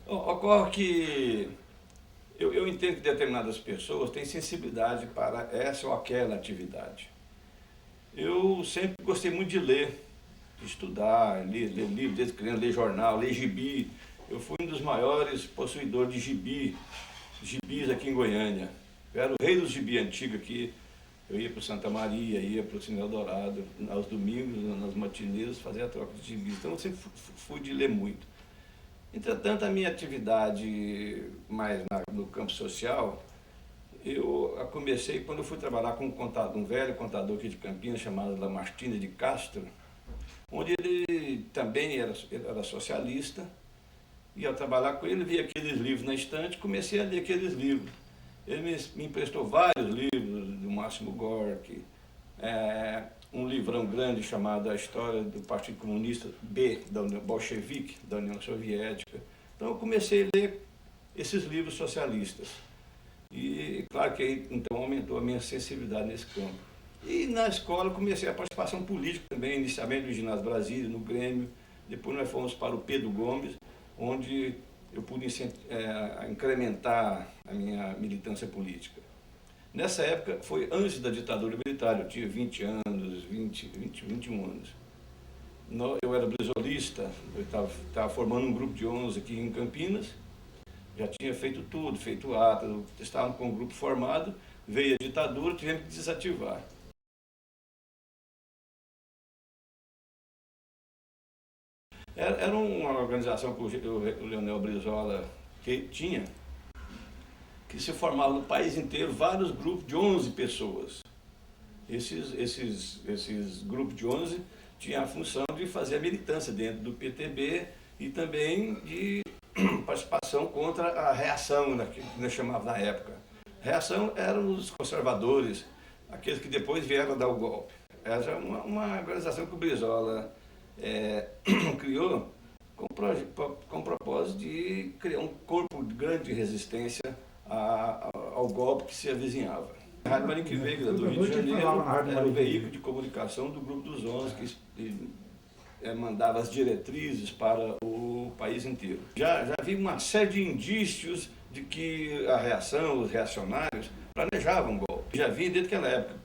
Ocorre que eu entendo que determinadas pessoas têm sensibilidade para essa ou aquela atividade. Eu sempre gostei muito de ler, de estudar, ler livro, desde criança, ler jornal, ler gibi. Eu fui um dos maiores possuidores de gibis aqui em Goiânia. Eu era o rei dos gibi antigos aqui. Eu ia para Santa Maria, ia para o Cine Eldorado, aos domingos, nas matinês, fazer a troca de gibis. Então eu sempre fui de ler muito. Entretanto, a minha atividade mais no campo social, eu a comecei quando eu fui trabalhar com um velho contador aqui de Campinas, chamado Lamartine de Castro, onde ele também era socialista, e ao trabalhar com ele, vi aqueles livros na estante, comecei a ler aqueles livros. Ele me emprestou vários livros do Máximo Gorki, um livrão grande chamado A História do Partido Comunista B, da União Bolchevique, da União Soviética. Então eu comecei a ler esses livros socialistas. E claro que aí, então, aumentou a minha sensibilidade nesse campo. E na escola comecei a participação política também, inicialmente no Ginásio Brasília, no Grêmio. Depois nós fomos para o Pedro Gomes, onde eu pude incrementar a minha militância política. Nessa época, foi antes da ditadura militar, eu tinha 20 anos, 21 anos. Eu era brisolista, eu estava formando um grupo de 11 aqui em Campinas, já tinha feito tudo, feito ato, estávamos com um grupo formado, veio a ditadura, tivemos que desativar. Era uma organização que o Leonel Brizola tinha, que se formava no país inteiro vários grupos de 11 pessoas. Esses grupos de 11 tinham a função de fazer a militância dentro do PTB e também de participação contra a reação, que nós chamávamos na época. Reação eram os conservadores, aqueles que depois vieram a dar o golpe. Era uma organização que o Brizola criou com o propósito de criar um corpo grande de resistência ao golpe que se avizinhava. A Rádio Marinque Veiga, do Rio de Janeiro, era o veículo de comunicação do Grupo dos 11, que mandava as diretrizes para o país inteiro. Já havia uma série de indícios de que a reação, os reacionários, planejavam um golpe. Já havia desde aquela época,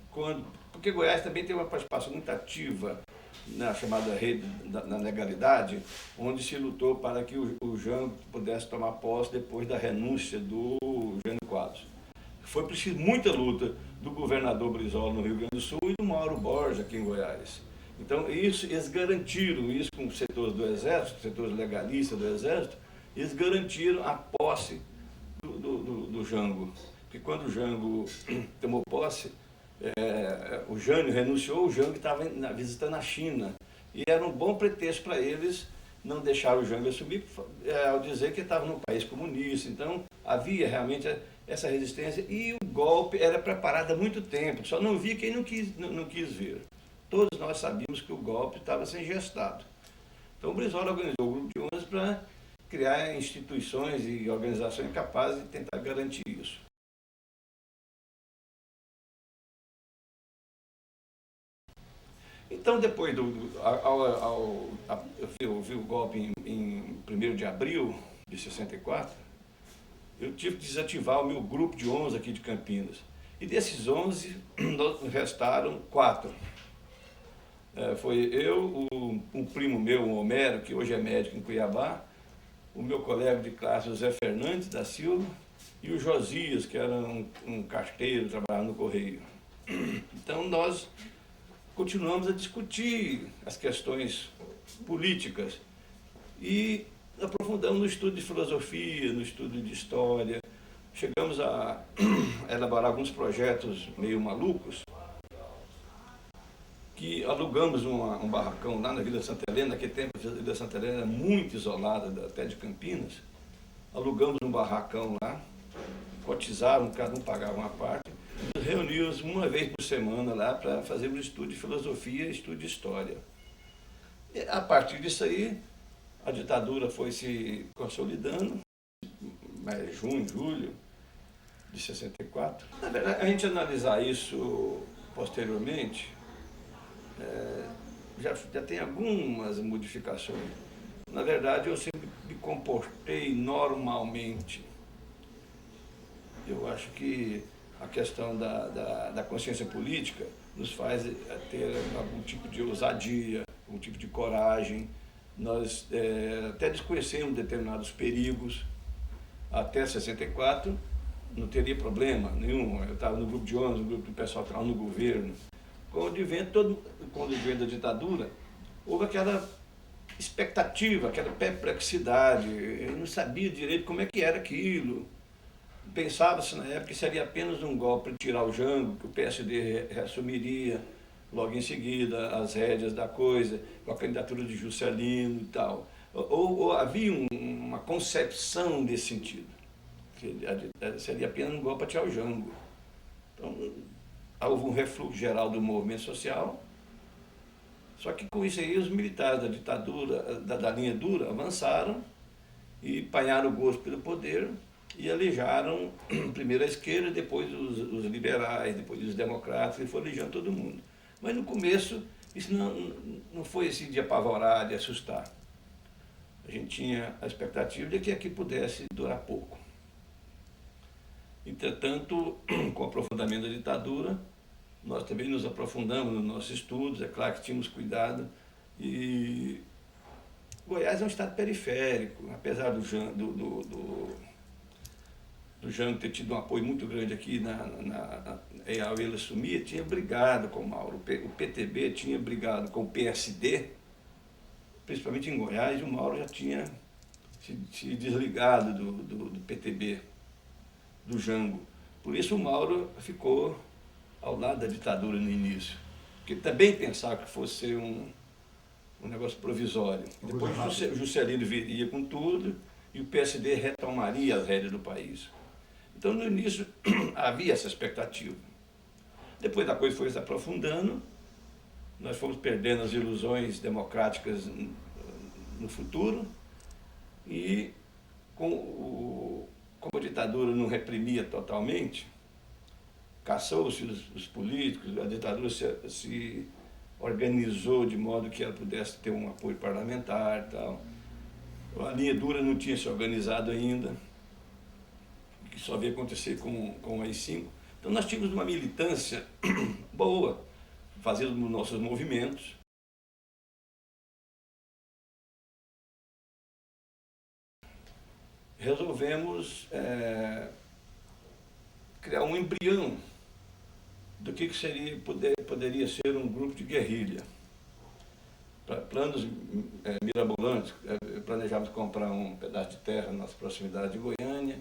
porque Goiás também tem uma participação muito ativa na chamada rede da legalidade, onde se lutou para que o Jango pudesse tomar posse depois da renúncia do Jânio Quadros. Foi preciso muita luta do governador Brizola no Rio Grande do Sul e do Mauro Borges aqui em Goiás. Então, eles garantiram isso com os setores do Exército, os setores legalistas do Exército, eles garantiram a posse do Jango. Porque quando o Jango tomou posse, o Jânio renunciou, o Jango estava visitando a China. E era um bom pretexto para eles não deixar o Jango assumir, ao dizer que estava num país comunista. Então, havia realmente essa resistência e o golpe era preparado há muito tempo, só não via quem não quis ver. Todos nós sabíamos que o golpe estava sendo gestado. Então o Brizola organizou o grupo de 11 para criar instituições e organizações capazes de tentar garantir isso. Então depois eu vi o golpe em 1º de abril de 64, eu tive que desativar o meu grupo de 11 aqui de Campinas. E desses 11, restaram 4. Foi eu, um primo meu, o Homero, que hoje é médico em Cuiabá, o meu colega de classe, o Zé Fernandes da Silva, e o Josias, que era um carteiro, trabalhava no Correio. Então nós continuamos a discutir as questões políticas e aprofundamos no estudo de filosofia, no estudo de história. Chegamos a elaborar alguns projetos meio malucos, que alugamos um barracão lá na Vila Santa Helena. Naquele tempo a Vila Santa Helena era muito isolada até de Campinas. Alugamos um barracão lá, cotizaram, cada um pagava uma parte. Nos reuníamos uma vez por semana lá para fazer um estudo de filosofia e estudo de história. E, a partir disso aí, a ditadura foi se consolidando, junho, julho de 64. Na verdade, a gente analisar isso posteriormente, já tem algumas modificações. Na verdade, eu sempre me comportei normalmente. Eu acho que a questão da consciência política nos faz ter algum tipo de ousadia, algum tipo de coragem. Nós até desconhecemos determinados perigos. Até 64 não teria problema nenhum. Eu estava no grupo de ônibus, no grupo do pessoal que estava no governo. Com o advento da ditadura, houve aquela expectativa, aquela perplexidade. Eu não sabia direito como é que era aquilo. Pensava-se na época que seria apenas um golpe para tirar o Jango, que o PSD reassumiria logo em seguida as rédeas da coisa, com a candidatura de Juscelino e tal. Ou havia uma concepção desse sentido, que seria apenas um golpe para tirar o Jango. Então, houve um refluxo geral do movimento social, só que com isso aí os militares da ditadura, da linha dura, avançaram e apanharam o gosto pelo poder e alejaram primeiro a esquerda, depois os liberais, depois os democratas, e foram alijando todo mundo. Mas no começo isso não foi assim de apavorar, de assustar. A gente tinha a expectativa de que aqui pudesse durar pouco. Entretanto, com o aprofundamento da ditadura, nós também nos aprofundamos nos nossos estudos, é claro que tínhamos cuidado, e Goiás é um estado periférico, apesar do Jango ter tido um apoio muito grande aqui ao ele assumir, tinha brigado com o Mauro, o PTB tinha brigado com o PSD, principalmente em Goiás, e o Mauro já tinha se desligado do PTB, do Jango. Por isso o Mauro ficou ao lado da ditadura no início, porque também pensava que fosse ser um negócio provisório. Depois o Juscelino viria com tudo e o PSD retomaria as rédeas do país. Então, no início, havia essa expectativa. Depois a coisa foi se aprofundando, nós fomos perdendo as ilusões democráticas no futuro e como a ditadura não reprimia totalmente, caçou-se os políticos, a ditadura se organizou de modo que ela pudesse ter um apoio parlamentar e tal. A linha dura não tinha se organizado ainda, que só veio acontecer com o AI-5. Então nós tínhamos uma militância boa, fazendo nossos movimentos. Resolvemos criar um embrião do que poderia ser um grupo de guerrilha. Para planos mirabolantes, planejávamos comprar um pedaço de terra nas proximidades de Goiânia,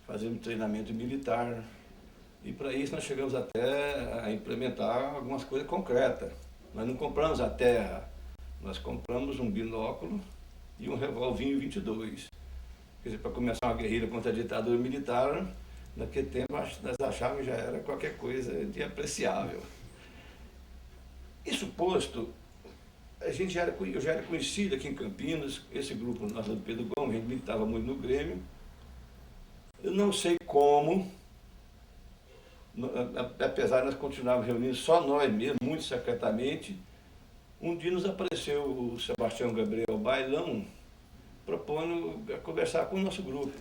fazer um treinamento militar, e para isso nós chegamos até a implementar algumas coisas concretas. Nós não compramos a terra, nós compramos um binóculo e um revólver 22. Quer dizer, para começar uma guerrilha contra a ditadura militar, naquele tempo nós achávamos que já era qualquer coisa de apreciável. Isso posto, eu já era conhecido aqui em Campinas, esse grupo nosso do Pedro Gomes, a gente militava muito no Grêmio. Eu não sei como, apesar de nós continuarmos reunindo só nós mesmos, muito secretamente, um dia nos apareceu o Sebastião Gabriel Bailão, propondo conversar com o nosso grupo.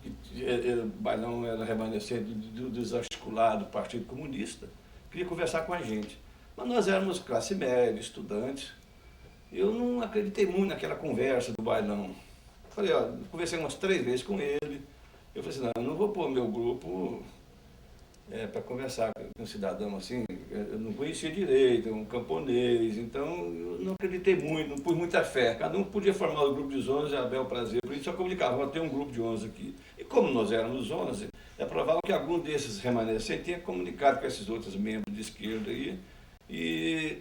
O Bailão era remanescente do desarticulado Partido Comunista, queria conversar com a gente. Mas nós éramos classe média, estudantes. Eu não acreditei muito naquela conversa do Bailão. Falei, ó, conversei umas 3 vezes com ele. Eu falei assim, não, eu não vou pôr meu grupo para conversar com um cidadão assim. Eu não conhecia direito, um camponês, então eu não acreditei muito, não pus muita fé. Cada um podia formar o grupo dos 11, a bel prazer, por isso só comunicava, vou ter um grupo de 11 aqui. E como nós éramos 11, é provável que algum desses remanescentes tenha comunicado com esses outros membros de esquerda aí, e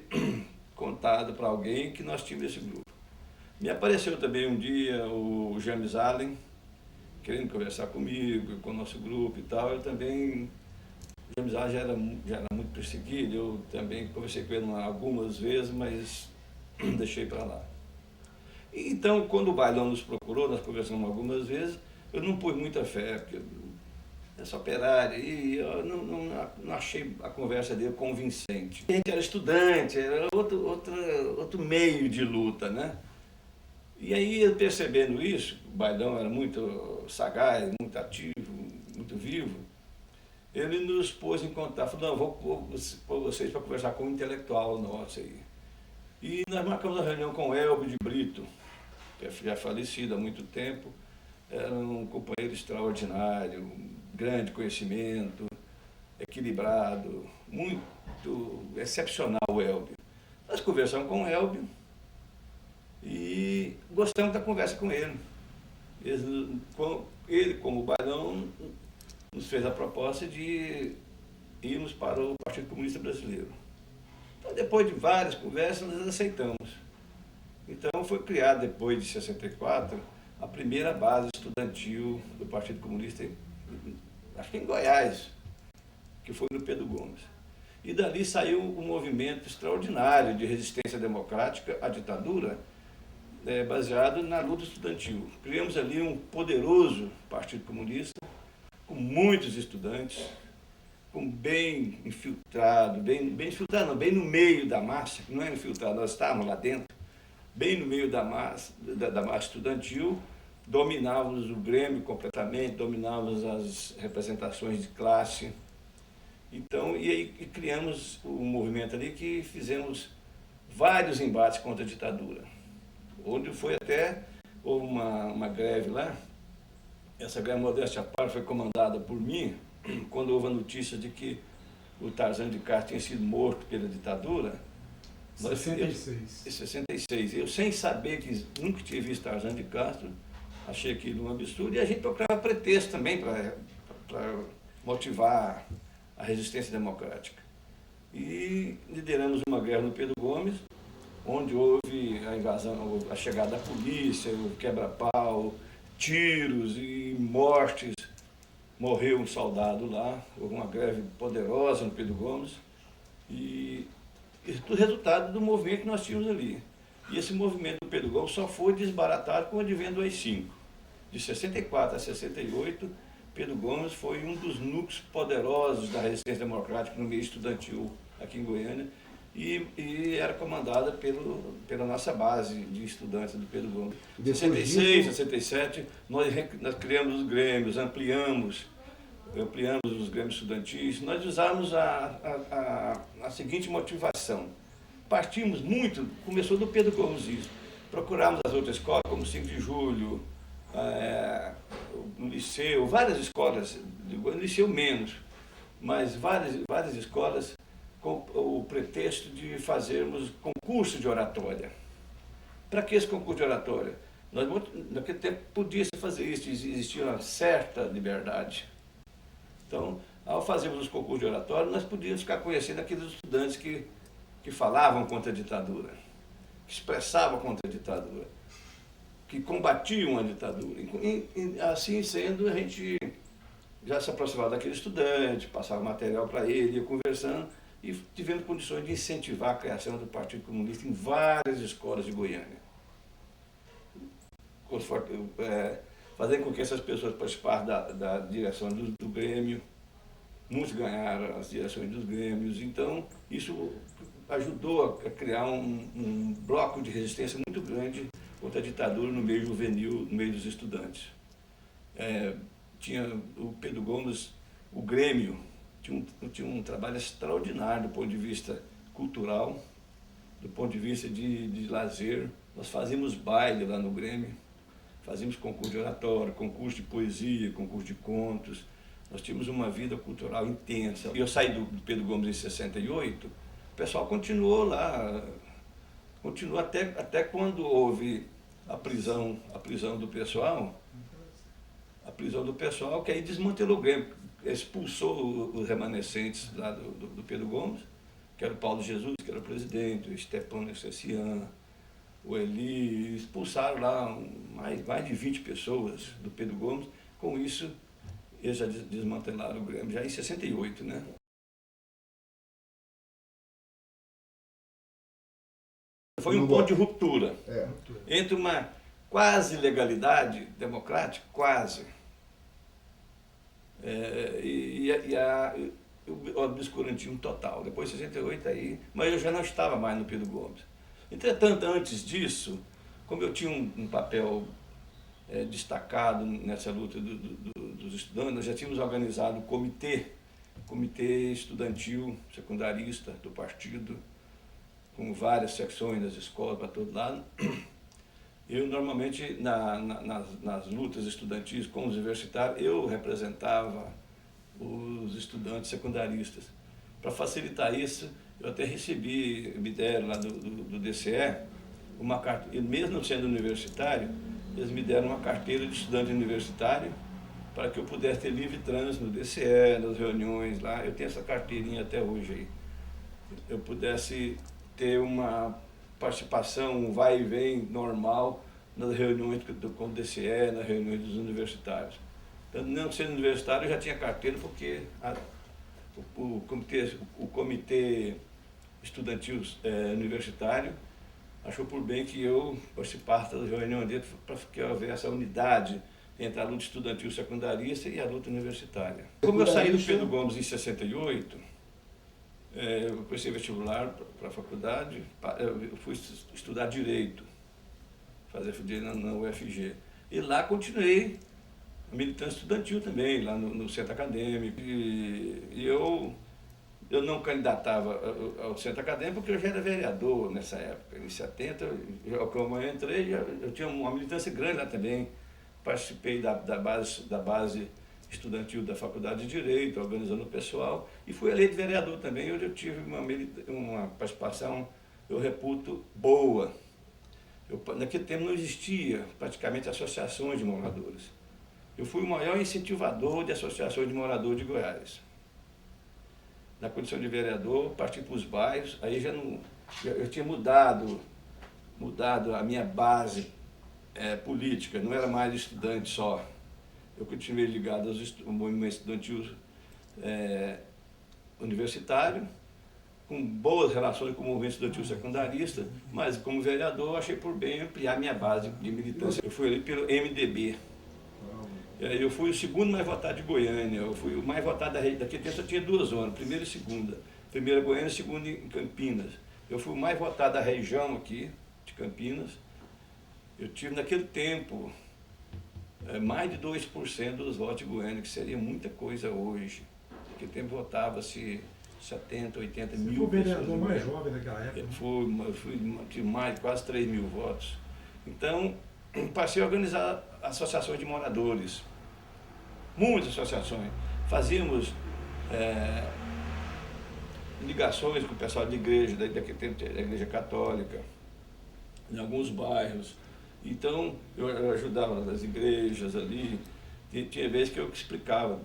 contado para alguém que nós tínhamos esse grupo. Me apareceu também um dia o James Allen, querendo conversar comigo, com o nosso grupo e tal. Eu também, o James Allen já era muito perseguido, eu também conversei com ele algumas vezes, mas deixei para lá. E, então, quando o Bailão nos procurou, nós conversamos algumas vezes, eu não pus muita fé, porque essa operária, e eu não achei a conversa dele convincente. A gente era estudante, era outro meio de luta, né? E aí, percebendo isso, o Bailão era muito sagaz, muito ativo, muito vivo, ele nos pôs em contato, falou, não, vou pôr vocês para conversar com um intelectual nosso aí. E nós marcamos uma reunião com o Elbio de Brito, que é já falecido há muito tempo, era um companheiro extraordinário, grande conhecimento, equilibrado, muito excepcional o Elbio. Nós conversamos com o Elbio e gostamos da conversa com ele. Ele, como Bailão, nos fez a proposta de irmos para o Partido Comunista Brasileiro. Então, depois de várias conversas, nós aceitamos. Então, foi criada, depois de 64, a primeira base estudantil do Partido Comunista, acho que em Goiás, que foi no Pedro Gomes. E dali saiu um movimento extraordinário de resistência democrática à ditadura, baseado na luta estudantil. Criamos ali um poderoso Partido Comunista, com muitos estudantes, bem infiltrado, bem infiltrado, não, bem no meio da massa, não é infiltrado, nós estávamos lá dentro, bem no meio da massa estudantil, dominávamos o Grêmio completamente, dominávamos as representações de classe. Então, e aí criamos um movimento ali que fizemos vários embates contra a ditadura, onde houve uma greve lá. Essa greve, modéstia à parte, foi comandada por mim, quando houve a notícia de que o Tarzan de Castro tinha sido morto pela ditadura. 66. Em 66. Eu, sem saber, que nunca tinha visto Tarzan de Castro, achei aquilo um absurdo, e a gente procurava pretexto também para motivar a resistência democrática. E lideramos uma guerra no Pedro Gomes, onde houve a invasão, a chegada da polícia, o quebra-pau, tiros e mortes. Morreu um soldado lá, houve uma greve poderosa no Pedro Gomes, e isso tudo resultado do movimento que nós tínhamos ali. E esse movimento do Pedro Gomes só foi desbaratado com o advento do AI-5. De 64 a 68, Pedro Gomes foi um dos núcleos poderosos da resistência democrática no meio estudantil aqui em Goiânia, e era comandada pela nossa base de estudantes do Pedro Gomes. Em 66, 67, nós criamos os grêmios, ampliamos os grêmios estudantis. Nós usamos a seguinte motivação. Partimos muito, começou do Pedro Gomes isso. Procuramos as outras escolas, como 5 de Julho, o Liceu, várias escolas, o Liceu menos, mas várias escolas, com o pretexto de fazermos concurso de oratória. Para que esse concurso de oratória? Naquele tempo podia-se fazer isso, existia uma certa liberdade. Então, ao fazermos os concursos de oratória, nós podíamos ficar conhecendo aqueles estudantes que falavam contra a ditadura, que expressavam contra a ditadura, que combatiam a ditadura. E assim sendo, a gente já se aproximava daquele estudante, passava material para ele, ia conversando, e tivemos condições de incentivar a criação do Partido Comunista em várias escolas de Goiânia. Fazendo com que essas pessoas participassem da direção do Grêmio, muitos ganharam as direções dos Grêmios, então isso ajudou a criar um bloco de resistência muito grande contra a ditadura no meio juvenil, no meio dos estudantes. Tinha o Pedro Gomes, o Grêmio, tinha um trabalho extraordinário do ponto de vista cultural, do ponto de vista de lazer. Nós fazíamos baile lá no Grêmio, fazíamos concurso de oratória, concurso de poesia, concurso de contos. Nós tínhamos uma vida cultural intensa. Eu saí do Pedro Gomes em 68, o pessoal continuou lá, continuou até quando houve a prisão do pessoal, que aí desmantelou o Grêmio, expulsou os remanescentes lá do Pedro Gomes, que era o Paulo Jesus, que era o presidente, o Stepano Cessian, o Eli, expulsaram lá mais de 20 pessoas do Pedro Gomes. Com isso, eles já desmantelaram o Grêmio, já em 68, né? Foi um ponto de ruptura entre uma quase legalidade democrática, quase, O obscurantismo total. Depois de 68 aí, mas eu já não estava mais no Pedro Gomes. Entretanto, antes disso, como eu tinha um papel destacado nessa luta dos estudantes, nós já tínhamos organizado o comitê estudantil secundarista do partido, com várias secções das escolas para todo lado. Eu, normalmente, nas lutas estudantis com os universitários, eu representava os estudantes secundaristas. Para facilitar isso, eu até me deram lá do DCE, uma carta, mesmo sendo universitário, eles me deram uma carteira de estudante universitário para que eu pudesse ter livre trânsito no DCE, nas reuniões lá. Eu tenho essa carteirinha até hoje aí. Eu pudesse ter uma participação, um vai e vem normal nas reuniões com o DCE, nas reuniões dos universitários. Então, não sendo universitário, eu já tinha carteira porque o comitê estudantil universitário achou por bem que eu participasse das reuniões dele para que houvesse essa unidade entre a luta estudantil secundarista e a luta universitária. Como eu saí do Pedro Gomes em 68, eu prestei vestibular para a faculdade, eu fui estudar Direito, fazer Direito na UFG. E lá continuei a militância estudantil também, lá no centro acadêmico. E eu não candidatava ao centro acadêmico porque eu já era vereador nessa época. Em 70, como eu entrei, eu tinha uma militância grande lá também. Participei da base estudantil da Faculdade de Direito, organizando o pessoal, e fui eleito vereador também, onde eu tive uma participação, eu reputo, boa. Naquele tempo não existia praticamente associações de moradores. Eu fui o maior incentivador de associações de moradores de Goiás. Na condição de vereador, parti para os bairros, aí já não, eu tinha mudado a minha base política, não era mais estudante só. Eu continuei ligado ao movimento estudantil universitário, com boas relações com o movimento estudantil secundarista, mas como vereador achei por bem ampliar minha base de militância. Eu fui eleito pelo MDB. Eu fui o segundo mais votado de Goiânia, eu fui o mais votado daquele tempo, só tinha 2 zonas, primeira e segunda. Primeira Goiânia e segunda em Campinas. Eu fui o mais votado da região aqui, de Campinas. Eu tive naquele tempo mais de 2% dos votos de Goiânia, que seria muita coisa hoje. Naquele tempo votava-se 70, 80 mil pessoas. Você foi o vereador mais jovem daquela época? Eu tive mais de quase 3 mil votos. Então, passei a organizar associações de moradores. Muitas associações. Fazíamos ligações com o pessoal de igreja, daquele tempo da Igreja Católica, em alguns bairros. Então, eu ajudava nas igrejas ali. Tinha vezes que eu explicava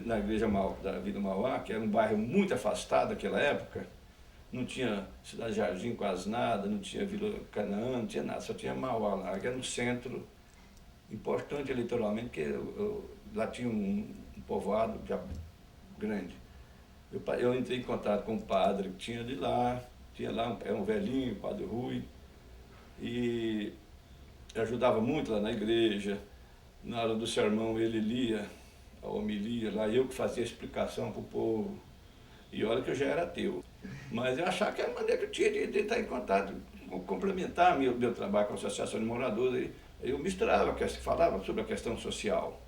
na igreja da Vila Mauá, que era um bairro muito afastado naquela época, não tinha Cidade Jardim quase nada, não tinha Vila Canaã, não tinha nada, só tinha Mauá lá, que era um centro importante eleitoralmente, porque lá tinha um povoado já grande. Eu entrei em contato com o padre que tinha de lá, tinha lá um velhinho, o padre Rui, e ajudava muito lá na igreja. Na hora do sermão ele lia a homilia lá, eu que fazia a explicação para o povo. E olha que eu já era ateu. Mas eu achava que era a maneira que eu tinha de estar em contato, complementar meu trabalho com a Associação de Moradores. Eu misturava, falava sobre a questão social.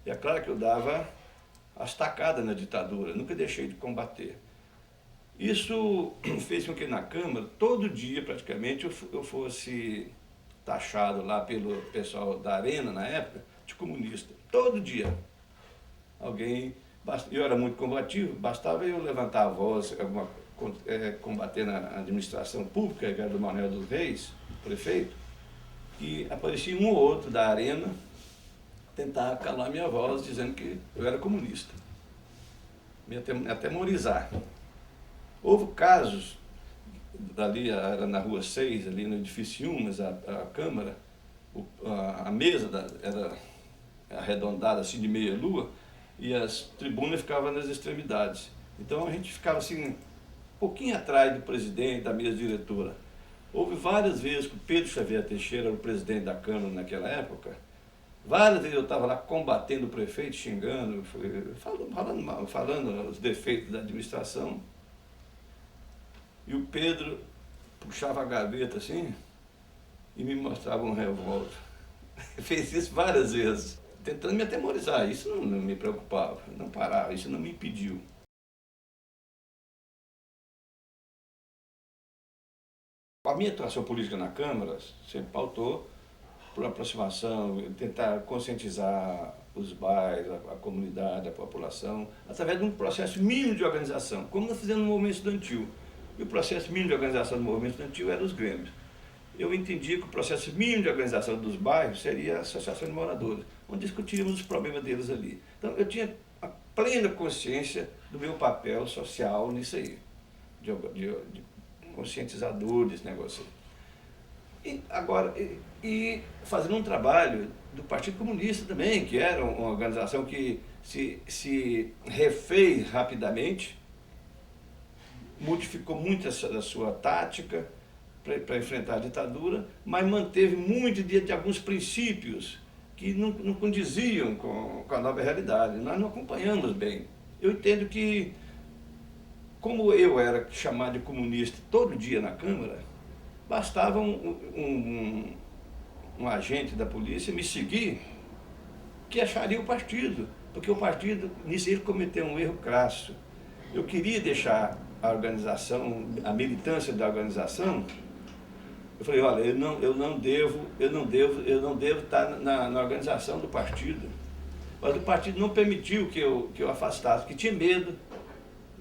E é claro que eu dava as tacadas na ditadura, nunca deixei de combater. Isso fez com que na Câmara, todo dia praticamente, eu fosse taxado lá pelo pessoal da Arena, na época, de comunista. Todo dia. Eu era muito combativo, bastava eu levantar a voz, combater na administração pública, que era do Manuel dos Reis, prefeito, que aparecia um ou outro da Arena tentar calar minha voz, dizendo que eu era comunista. Me atemorizar. Houve casos, ali era na Rua 6, ali no edifício 1, mas a Câmara, a mesa era arredondada assim de meia lua, e as tribunas ficavam nas extremidades. Então a gente ficava assim, um pouquinho atrás do presidente, da mesa diretora. Houve várias vezes que o Pedro Xavier Teixeira era o presidente da Câmara naquela época, Várias vezes eu estava lá combatendo o prefeito, xingando, falando os defeitos da administração. E o Pedro puxava a gaveta assim e me mostrava um revólver. Fez isso várias vezes, tentando me atemorizar. Isso não me preocupava, não parava, isso não me impediu. A minha atuação política na Câmara sempre pautou por aproximação, tentar conscientizar os bairros, a comunidade, a população, através de um processo mínimo de organização, como nós fizemos no movimento estudantil. E o processo mínimo de organização do movimento estudantil era os grêmios. Eu entendi que o processo mínimo de organização dos bairros seria a associação de moradores, onde discutíamos os problemas deles ali. Então eu tinha a plena consciência do meu papel social nisso aí, de conscientizador desse negócio aí. E agora, fazendo um trabalho do Partido Comunista também, que era uma organização que se refez rapidamente, modificou muito a sua tática para enfrentar a ditadura, mas manteve muito de alguns princípios que não condiziam com a nova realidade. Nós não acompanhamos bem. Eu entendo que, como eu era chamado de comunista todo dia na Câmara, bastava um agente da polícia me seguir que acharia o partido, porque o partido, nisso ele cometeu um erro crasso. Eu queria deixar a organização, a militância da organização. Eu falei, olha, eu não devo estar na organização do partido. Mas o partido não permitiu que eu afastasse, que tinha medo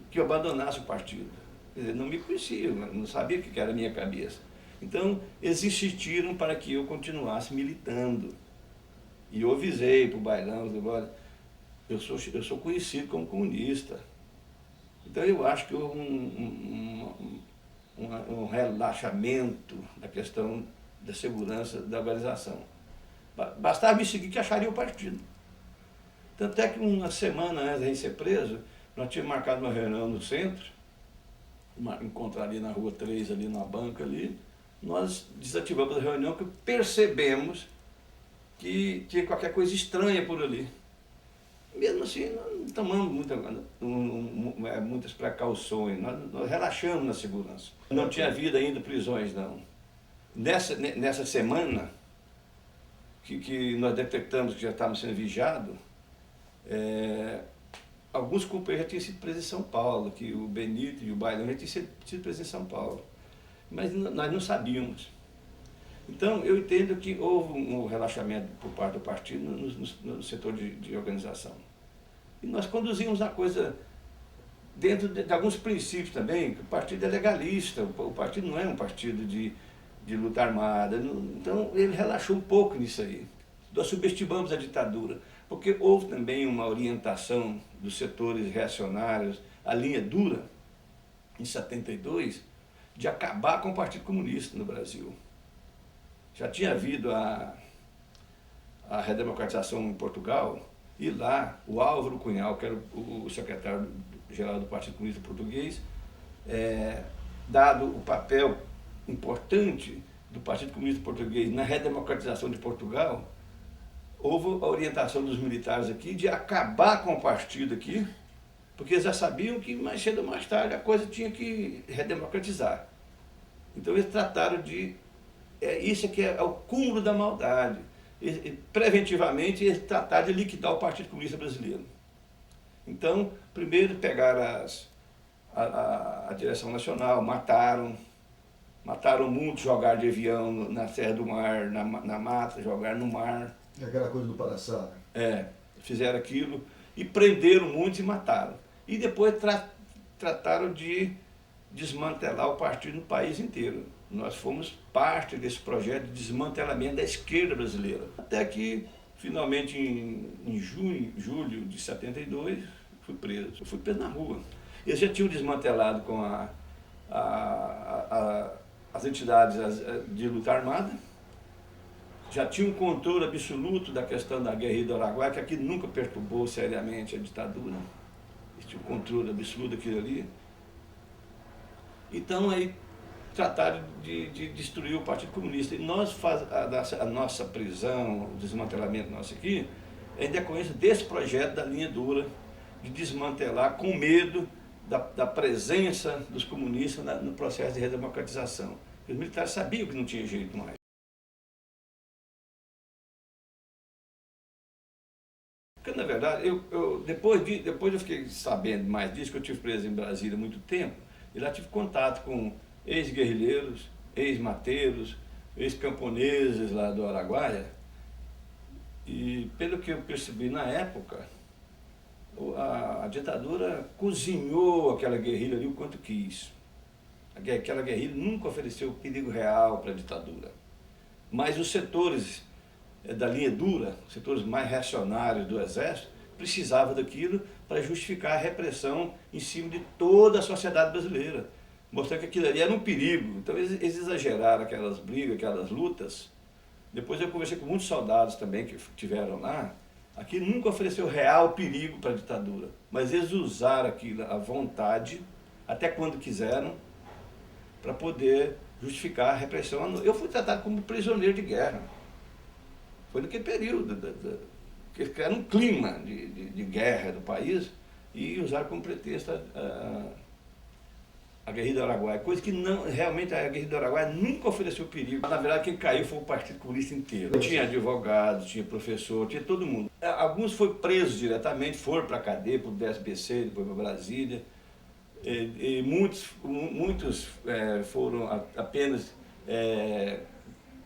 que eu abandonasse o partido. Quer dizer, não me conhecia, não sabia o que era a minha cabeça. Então, eles insistiram para que eu continuasse militando. E eu avisei para o bailão, olha, eu sou conhecido como comunista. Então, eu acho que houve um relaxamento da questão da segurança da organização. Bastava me seguir que acharia o partido. Tanto é que uma semana antes de a gente ser preso, nós tínhamos marcado uma reunião no centro, encontrar ali na rua 3, ali na banca ali. Nós desativamos a reunião porque percebemos que tinha qualquer coisa estranha por ali. Mesmo assim, nós não tomamos muitas precauções, nós relaxamos na segurança. Não tinha havido ainda prisões, não. Nessa semana que nós detectamos que já estávamos sendo vigiados, alguns companheiros já tinham sido presos em São Paulo, que o Benito e o Bailão já tinham sido presos em São Paulo. Mas nós não sabíamos. Então, eu entendo que houve um relaxamento por parte do partido no setor de organização. E nós conduzimos a coisa dentro de alguns princípios também, que o partido é legalista, o partido não é um partido de luta armada. Então, ele relaxou um pouco nisso aí. Nós subestimamos a ditadura, porque houve também uma orientação dos setores reacionários, a linha dura, em 72, de acabar com o Partido Comunista no Brasil. Já tinha havido a redemocratização em Portugal, e lá o Álvaro Cunhal, que era o secretário-geral do Partido Comunista Português, dado o papel importante do Partido Comunista Português na redemocratização de Portugal, houve a orientação dos militares aqui de acabar com o partido aqui, porque eles já sabiam que mais cedo ou mais tarde a coisa tinha que redemocratizar. Então eles trataram de... isso aqui é o cúmulo da maldade. Preventivamente eles trataram de liquidar o Partido Comunista Brasileiro. Então, primeiro pegaram a direção nacional, mataram muitos, jogaram de avião na Serra do Mar, na mata, jogaram no mar. É aquela coisa do Paraçá. Fizeram aquilo e prenderam muitos e mataram. E depois trataram de desmantelar o partido no país inteiro. Nós fomos parte desse projeto de desmantelamento da esquerda brasileira. Até que, finalmente, em julho de 72, fui preso. Eu fui preso na rua. Eles já tinham desmantelado com as entidades de luta armada, já tinham um controle absoluto da questão da guerrilha do Araguaia, que aqui nunca perturbou seriamente a ditadura. Eles tinham um controle absoluto daquilo ali. Então, aí, trataram de destruir o Partido Comunista. E a nossa prisão, o desmantelamento nosso aqui, é em decorrência desse projeto da linha dura, de desmantelar com medo da presença dos comunistas no processo de redemocratização. Os militares sabiam que não tinha jeito mais. Porque, na verdade, depois eu fiquei sabendo mais disso, que eu tive preso em Brasília há muito tempo, e lá tive contato com ex-guerrilheiros, ex-mateiros, ex-camponeses lá do Araguaia, e pelo que eu percebi na época, a ditadura cozinhou aquela guerrilha ali o quanto quis. Aquela guerrilha nunca ofereceu perigo real para a ditadura. Mas os setores da linha dura, os setores mais reacionários do Exército, precisavam daquilo para justificar a repressão em cima de toda a sociedade brasileira. Mostrar que aquilo ali era um perigo. Então eles exageraram aquelas brigas, aquelas lutas. Depois eu conversei com muitos soldados também que tiveram lá. Aquilo nunca ofereceu real perigo para a ditadura. Mas eles usaram aquilo à vontade, até quando quiseram, para poder justificar a repressão. Eu fui tratado como prisioneiro de guerra. Foi naquele período, que era um clima de guerra do país, e usaram como pretexto a guerrilha do Araguaia, coisa que não, realmente a guerrilha do Araguaia nunca ofereceu perigo. Na verdade, quem caiu foi o Partido Comunista inteiro. Tinha advogados, tinha professor, tinha todo mundo. Alguns foram presos diretamente, foram para a cadeia, para o DSBC, depois para Brasília. E muitos foram apenas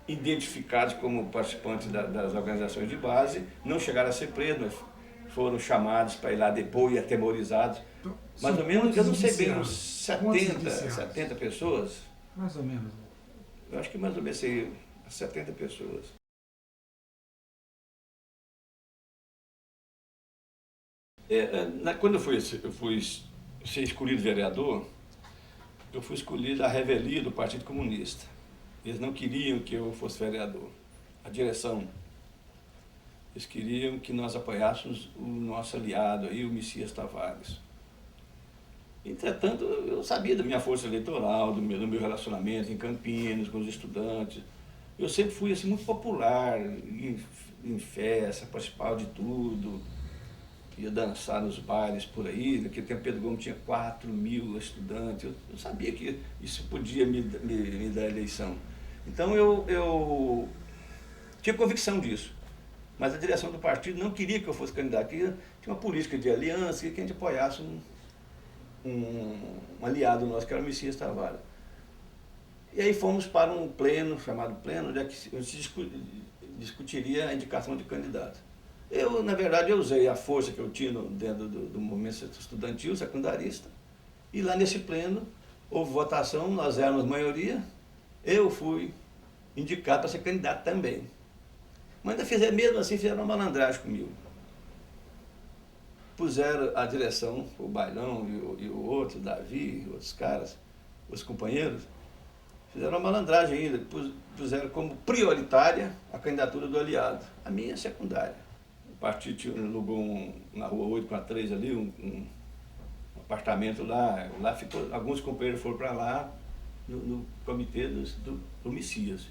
identificados como participantes das organizações de base, não chegaram a ser presos, mas foram chamados para ir lá depor e atemorizados. Então, mais ou menos, eu não sei bem, uns 70 pessoas. Mais ou menos. Eu acho que mais ou menos 70 pessoas. Quando eu fui ser escolhido vereador, eu fui escolhido à revelia do Partido Comunista. Eles não queriam que eu fosse vereador. A direção, eles queriam que nós apoiássemos o nosso aliado, aí, o Messias Tavares. Entretanto, eu sabia da minha força eleitoral, do meu relacionamento em Campinas, com os estudantes. Eu sempre fui assim, muito popular, em festa, participava de tudo. Ia dançar nos bailes por aí. Naquele tempo Pedro Gomes tinha 4.000 estudantes. Eu sabia que isso podia me dar eleição. Então eu tinha convicção disso. Mas a direção do partido não queria que eu fosse candidato. Tinha uma política de aliança, que a gente apoiasse um aliado nosso, que era o Messias Tavares. E aí fomos para um pleno, chamado pleno, onde se discutiria a indicação de candidato. Na verdade, eu usei a força que eu tinha dentro do movimento estudantil, secundarista, e lá nesse pleno houve votação, nós éramos maioria, eu fui indicado para ser candidato também. Mas ainda mesmo assim, fizeram uma malandragem comigo. Puseram a direção, o Bailão e o outro, o Davi, outros caras, os companheiros, fizeram uma malandragem ainda, puseram como prioritária a candidatura do aliado, a minha é secundária. O partido alugou na rua 8 com a 3 ali, um apartamento lá ficou, alguns companheiros foram para lá, no comitê do Messias.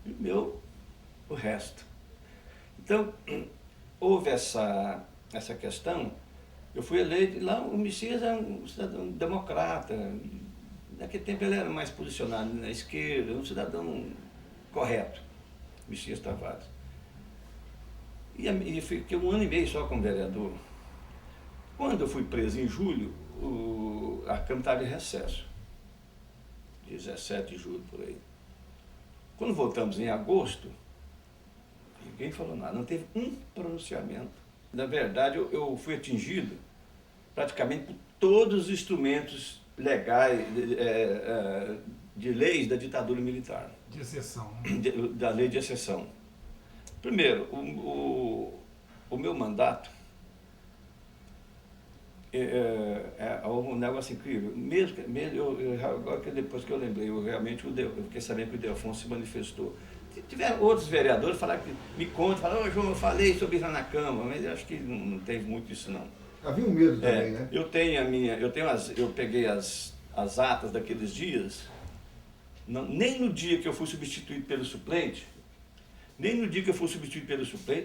E o resto. Então, houve essa questão, eu fui eleito, e lá o Messias é um cidadão democrata, naquele tempo ele era mais posicionado na esquerda, um cidadão correto, Messias Tavares. E fiquei 1 ano e meio só como vereador. Quando eu fui preso em julho, a Câmara estava em recesso, 17 de julho, por aí. Quando voltamos em agosto, ninguém falou nada, não teve um pronunciamento. Na verdade, eu fui atingido praticamente por todos os instrumentos legais, de leis da ditadura militar. De exceção. Da lei de exceção. Primeiro, o meu mandato é um negócio incrível. Agora que depois que eu lembrei, eu fiquei sabendo que o Delfonso se manifestou. Tiveram outros vereadores falaram que me contam, falaram, João, eu falei sobre isso lá na Câmara, mas eu acho que não teve muito isso não. Havia um medo também, né? Eu peguei as atas daqueles dias, Nem no dia que eu fui substituído pelo suplente,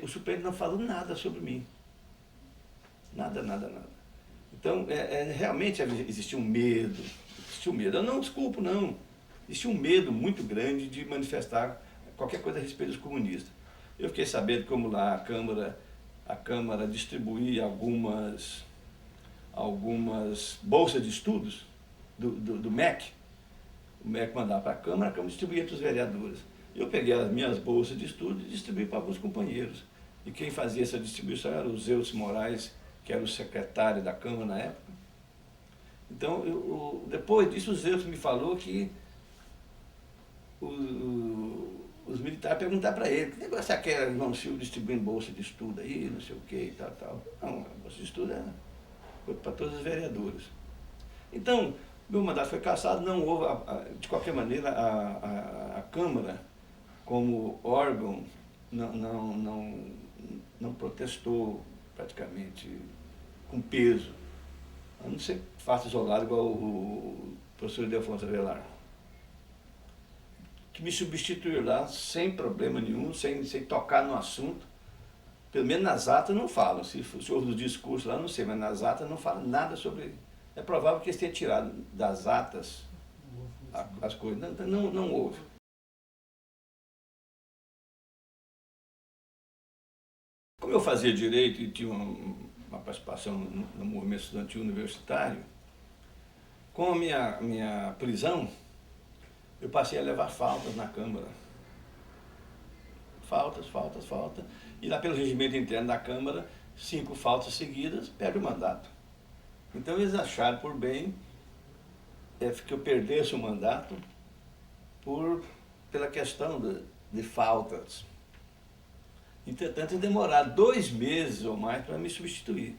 o suplente não falou nada sobre mim. Nada, nada, nada. Então, realmente existia um medo. Eu não desculpo, não. Existia um medo muito grande de manifestar qualquer coisa a respeito dos comunistas. Eu fiquei sabendo como lá a Câmara distribuía algumas bolsas de estudos do MEC. O MEC mandava para a Câmara distribuía para os vereadores. Eu peguei as minhas bolsas de estudo e distribuí para alguns companheiros. E quem fazia essa distribuição era o Zeus Moraes, que era o secretário da Câmara na época. Então, depois disso, o Zeus me falou que os militares perguntaram para ele: que negócio é aquele, João Silva, distribuindo bolsa de estudo aí, não sei o que e tal. Não, a bolsa de estudo foi para todos os vereadores. Então, meu mandato foi cassado, não houve, de qualquer maneira, a Câmara, como órgão, não protestou praticamente com peso, a não ser fato isolado igual o professor Ildefonso Avelar, que me substituiu lá sem problema nenhum, sem tocar no assunto. Pelo menos nas atas não falam, se houve no discurso lá, não sei, mas nas atas não falam nada sobre. É provável que eles tenham tirado das atas as coisas, não houve. Como eu fazia direito e tinha uma participação no movimento estudantil universitário, com a minha prisão, eu passei a levar faltas na Câmara. Faltas. E lá pelo regimento interno da Câmara, 5 faltas seguidas, perde o mandato. Então eles acharam por bem que eu perdesse o mandato pela questão de faltas. Entretanto, demoraram 2 meses ou mais para me substituir.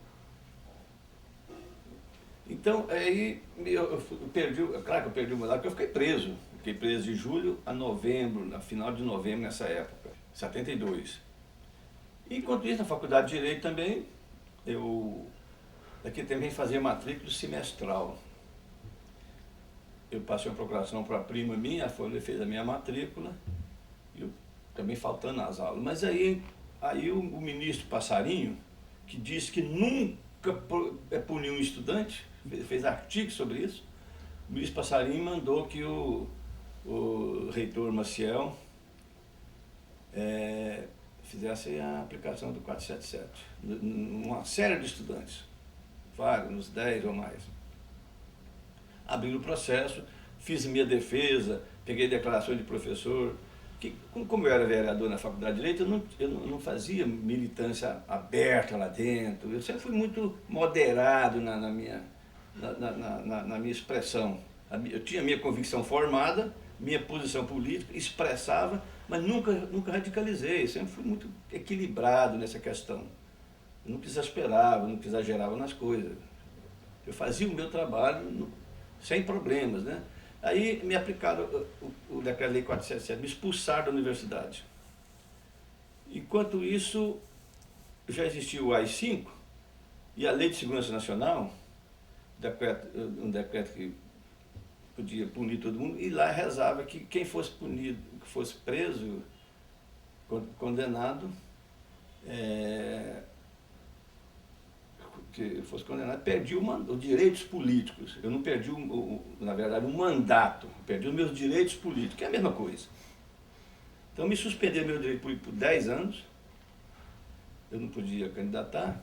Então, aí eu perdi o mandato, porque eu fiquei preso. Fiquei preso de julho a novembro, na final de novembro, nessa época, 72. Enquanto isso, na Faculdade de Direito também, daqui também fazia matrícula semestral. Eu passei uma procuração para a prima minha, a Folha fez a minha matrícula, e eu também faltando nas aulas. Mas aí o ministro Passarinho, que disse que nunca puniu um estudante, fez artigo sobre isso, o ministro Passarinho mandou que o reitor Maciel fizesse a aplicação do 477, uma série de estudantes, vários, uns 10 ou mais. Abri o processo, fiz minha defesa, peguei declarações de professor, que como eu era vereador na Faculdade de Direito, eu não fazia militância aberta lá dentro, eu sempre fui muito moderado na minha expressão. Eu tinha minha convicção formada, minha posição política, expressava, mas nunca radicalizei, sempre fui muito equilibrado nessa questão. Eu nunca exasperava, nunca exagerava nas coisas. Eu fazia o meu trabalho sem problemas, né? Aí me aplicaram o Decreto-Lei 477, me expulsaram da universidade. Enquanto isso, já existia o AI-5 e a Lei de Segurança Nacional, um decreto que podia punir todo mundo, e lá rezava que quem fosse punido, que fosse preso, condenado, perdi os direitos políticos. Eu não perdi, na verdade, o mandato, eu perdi os meus direitos políticos, que é a mesma coisa. Então me suspenderam meu direito político por 10 anos, eu não podia candidatar,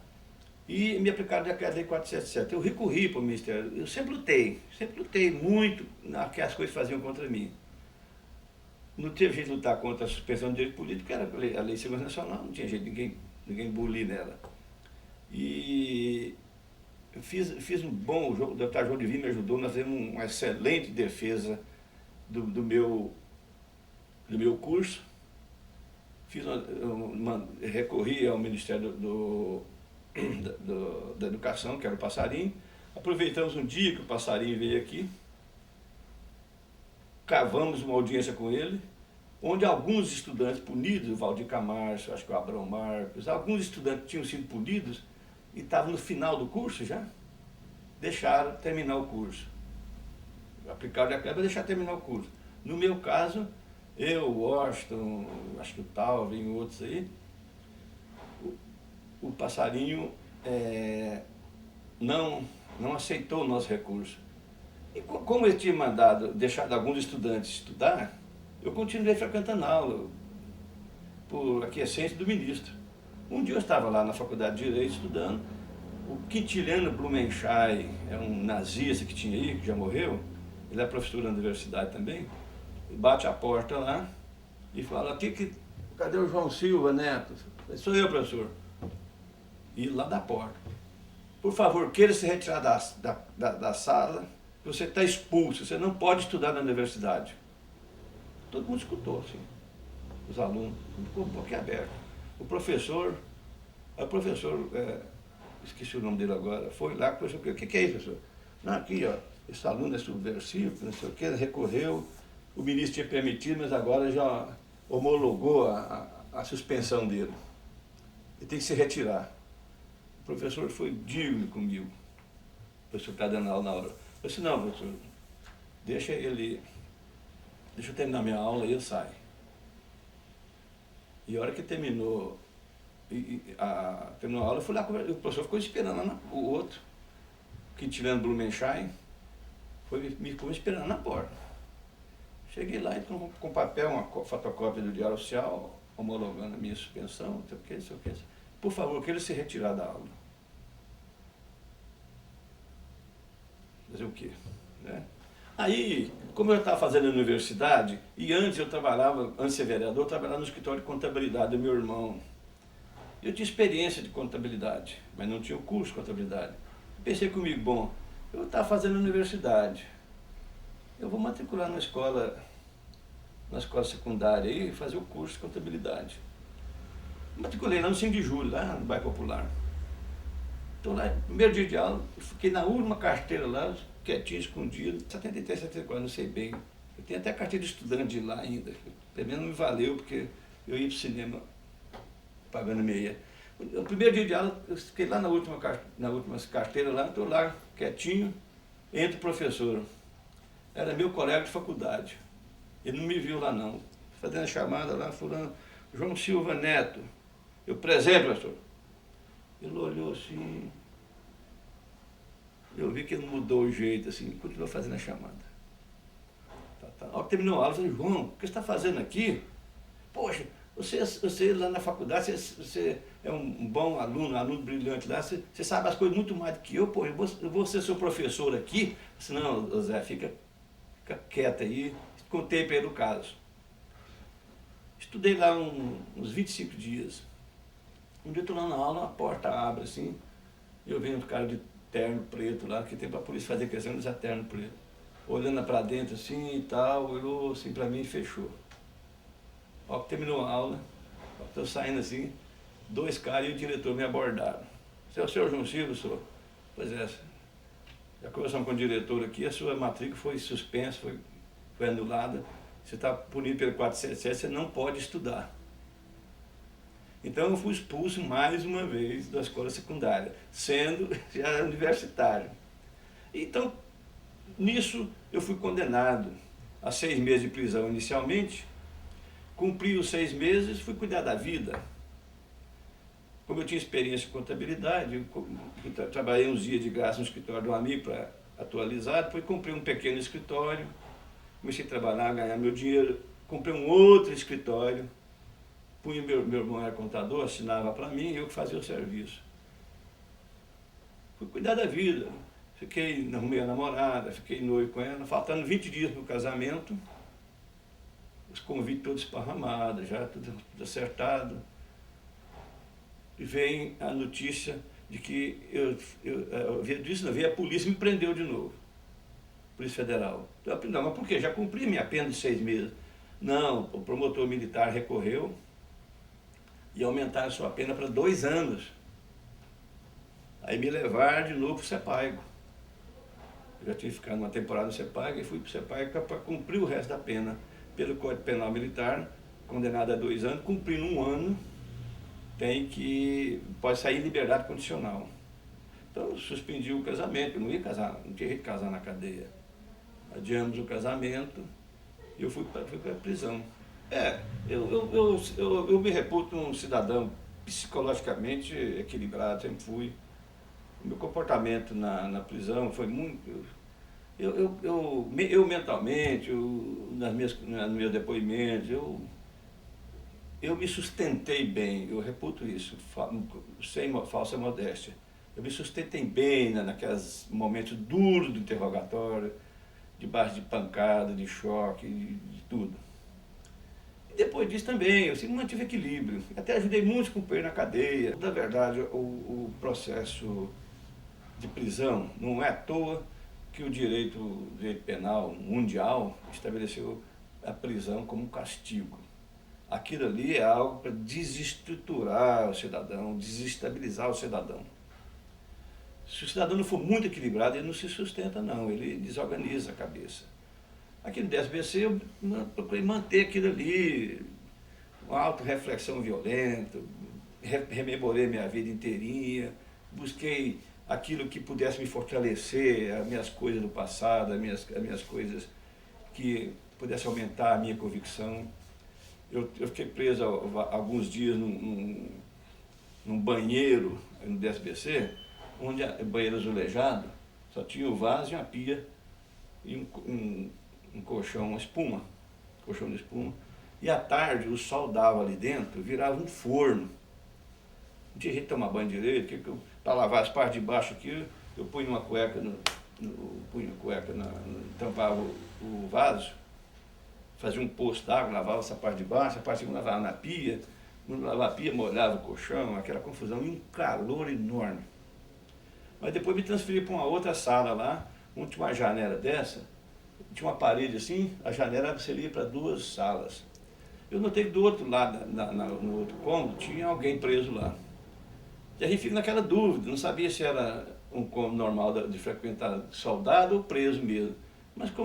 e me aplicaram a Decreto-Lei 477. Eu recorri para o Ministério, eu sempre lutei muito que as coisas faziam contra mim. Não teve jeito de lutar contra a suspensão do direito político, que era a Lei de Segurança Nacional, não tinha jeito de ninguém bulir nela. E eu fiz um bom jogo, o deputado João Divino me ajudou, nós fizemos uma excelente defesa do meu curso. Recorri ao Ministério da Educação, que era o Passarinho. Aproveitamos um dia que o Passarinho veio aqui, cavamos uma audiência com ele, onde alguns estudantes punidos, o Valdir Camargo, acho que o Abrão Marcos, alguns estudantes que tinham sido punidos e estavam no final do curso já, deixaram terminar o curso. Aplicaram o decreto para deixar terminar o curso. No meu caso, eu, o Washington, acho que o Talvin e outros aí, o passarinho não aceitou o nosso recurso. E como ele tinha deixado alguns estudantes estudar, eu continuei frequentando a aula, por aquiescência do ministro. Um dia eu estava lá na Faculdade de Direito estudando, o Quintiliano Blumenschein, é um nazista que tinha aí, que já morreu, ele é professor da universidade também, bate a porta lá e fala, cadê o João Silva Neto? Eu falei, sou eu, professor. E lá da porta. Por favor, queira se retirar da sala, você está expulso, você não pode estudar na universidade. Todo mundo escutou, assim, os alunos, ficou um pouquinho aberto. O professor, esqueci o nome dele agora, foi lá, o professor, o que é isso, professor? Não, aqui, ó, esse aluno é subversivo, não sei o que, recorreu, o ministro tinha permitido, mas agora já homologou a suspensão dele. Ele tem que se retirar. O professor foi digno comigo. O professor está dando aula na hora. Eu disse, não, professor, deixa eu terminar minha aula e eu saio. E a hora que terminou a aula, eu fui lá, o professor ficou esperando lá, o outro, Quintiliano Blumenschein, me ficou esperando na porta. Cheguei lá, então, com papel, uma fotocópia do Diário Oficial, homologando a minha suspensão, não sei o que, não sei o que. Por favor, queira se retirar da aula. Fazer o quê? Né? Aí, como eu estava fazendo a universidade, e antes eu trabalhava, antes de ser vereador, eu trabalhava no escritório de contabilidade do meu irmão. Eu tinha experiência de contabilidade, mas não tinha o curso de contabilidade. Pensei comigo, bom, eu estava fazendo a universidade, eu vou matricular na escola secundária e fazer o curso de contabilidade. Matriculei lá no 5 de julho, lá no bairro Popular. Então lá, primeiro dia de aula, eu fiquei na última carteira lá, quietinho, escondido, 73, 74, não sei bem. Eu tenho até a carteira de estudante de lá ainda, pelo menos não me valeu, porque eu ia para o cinema pagando meia. No primeiro dia de aula, eu fiquei lá na última carteira, lá, estou lá, quietinho, entra o professor. Era meu colega de faculdade. Ele não me viu lá não. Fazendo a chamada lá, fulano, João Silva Neto. Eu presente, professor. Ele olhou assim, eu vi que ele mudou o jeito, assim, continuou fazendo a chamada. Tá. Ao que terminou a aula, eu falei, João, o que você está fazendo aqui? Poxa, você lá na faculdade, você é um bom aluno brilhante lá, você sabe as coisas muito mais do que eu, pô, eu vou ser seu professor aqui. Eu disse, não, Zé, fica quieto aí. Contei para ele o caso. Estudei lá uns 25 dias. Um dia eu estou lá na aula, a porta abre assim, e eu vejo um cara de terno preto lá, que tem para a polícia fazer questão de usar terno preto. Olhando para dentro assim e tal, olhou assim para mim e fechou. Ao que terminou a aula, estou saindo assim, dois caras e o diretor me abordaram. Você é o senhor João Silva, senhor? Pois é, já conversamos com o diretor aqui, a sua matrícula foi suspensa, foi anulada, você está punido pelo 477, você não pode estudar. Então eu fui expulso mais uma vez da escola secundária, sendo já universitário. Então, nisso eu fui condenado a 6 meses de prisão inicialmente, cumpri os 6 meses, fui cuidar da vida. Como eu tinha experiência em contabilidade, eu trabalhei uns dias de graça no escritório de um amigo para atualizar, depois comprei um pequeno escritório, comecei a trabalhar, ganhar meu dinheiro, comprei um outro escritório, punha meu irmão era contador, assinava para mim e eu que fazia o serviço. Fui cuidar da vida, arrumei a namorada, fiquei noivo com ela, faltando 20 dias para o casamento, os convites todos esparramados, já tudo acertado. E vem a notícia de que veio a polícia e me prendeu de novo. Polícia Federal. Eu falei, não, mas por quê? Já cumpri minha pena de 6 meses. Não, o promotor militar recorreu e aumentaram a sua pena para 2 anos. Aí me levaram de novo para o CEPAIGO. Eu já tinha ficado uma temporada no CEPAIGO e fui para o CEPAIGO para cumprir o resto da pena. Pelo Código Penal Militar, condenado a 2 anos, cumprindo 1 ano, pode sair em liberdade condicional. Então eu suspendi o casamento, eu não ia casar, não tinha jeito de casar na cadeia. Adiamos o casamento Eu fui para a prisão. Eu me reputo um cidadão psicologicamente equilibrado, sempre fui. O meu comportamento na prisão foi muito. Eu mentalmente, nos meus depoimentos, eu me sustentei bem, eu reputo isso, sem falsa modéstia. Eu me sustentei bem naqueles momentos duros do interrogatório, debaixo de pancada, de choque, de tudo. E depois disso também, eu sempre mantive equilíbrio. Até ajudei muitos companheiros na cadeia. Na verdade, o processo de prisão não é à toa que o direito penal mundial estabeleceu a prisão como um castigo. Aquilo ali é algo para desestruturar o cidadão, desestabilizar o cidadão. Se o cidadão não for muito equilibrado, ele não se sustenta não, ele desorganiza a cabeça. Aqui no DSBC eu procurei manter aquilo ali, uma autorreflexão violenta, rememorei minha vida inteirinha, busquei aquilo que pudesse me fortalecer, as minhas coisas do passado, as minhas coisas que pudesse aumentar a minha convicção. Eu fiquei preso alguns dias num banheiro no DSBC, onde banheiro azulejado, só tinha o vaso e uma pia e um colchão, uma espuma, colchão de espuma. E à tarde o sol dava ali dentro, virava um forno. Não tinha jeito de tomar banho direito, para lavar as partes de baixo aqui, eu punha uma cueca, tampava o vaso, fazia um poço d'água, lavava essa parte de baixo, a parte de cima lavava na pia, quando lavava a pia, molhava o colchão, aquela confusão e um calor enorme. Mas depois me transferi para uma outra sala lá, onde tinha uma janela dessa, tinha uma parede assim, a janela seria para 2 salas. Eu notei que do outro lado, no outro cômodo, tinha alguém preso lá. E a gente fica naquela dúvida, não sabia se era um cômodo normal de frequentar soldado ou preso mesmo. Mas com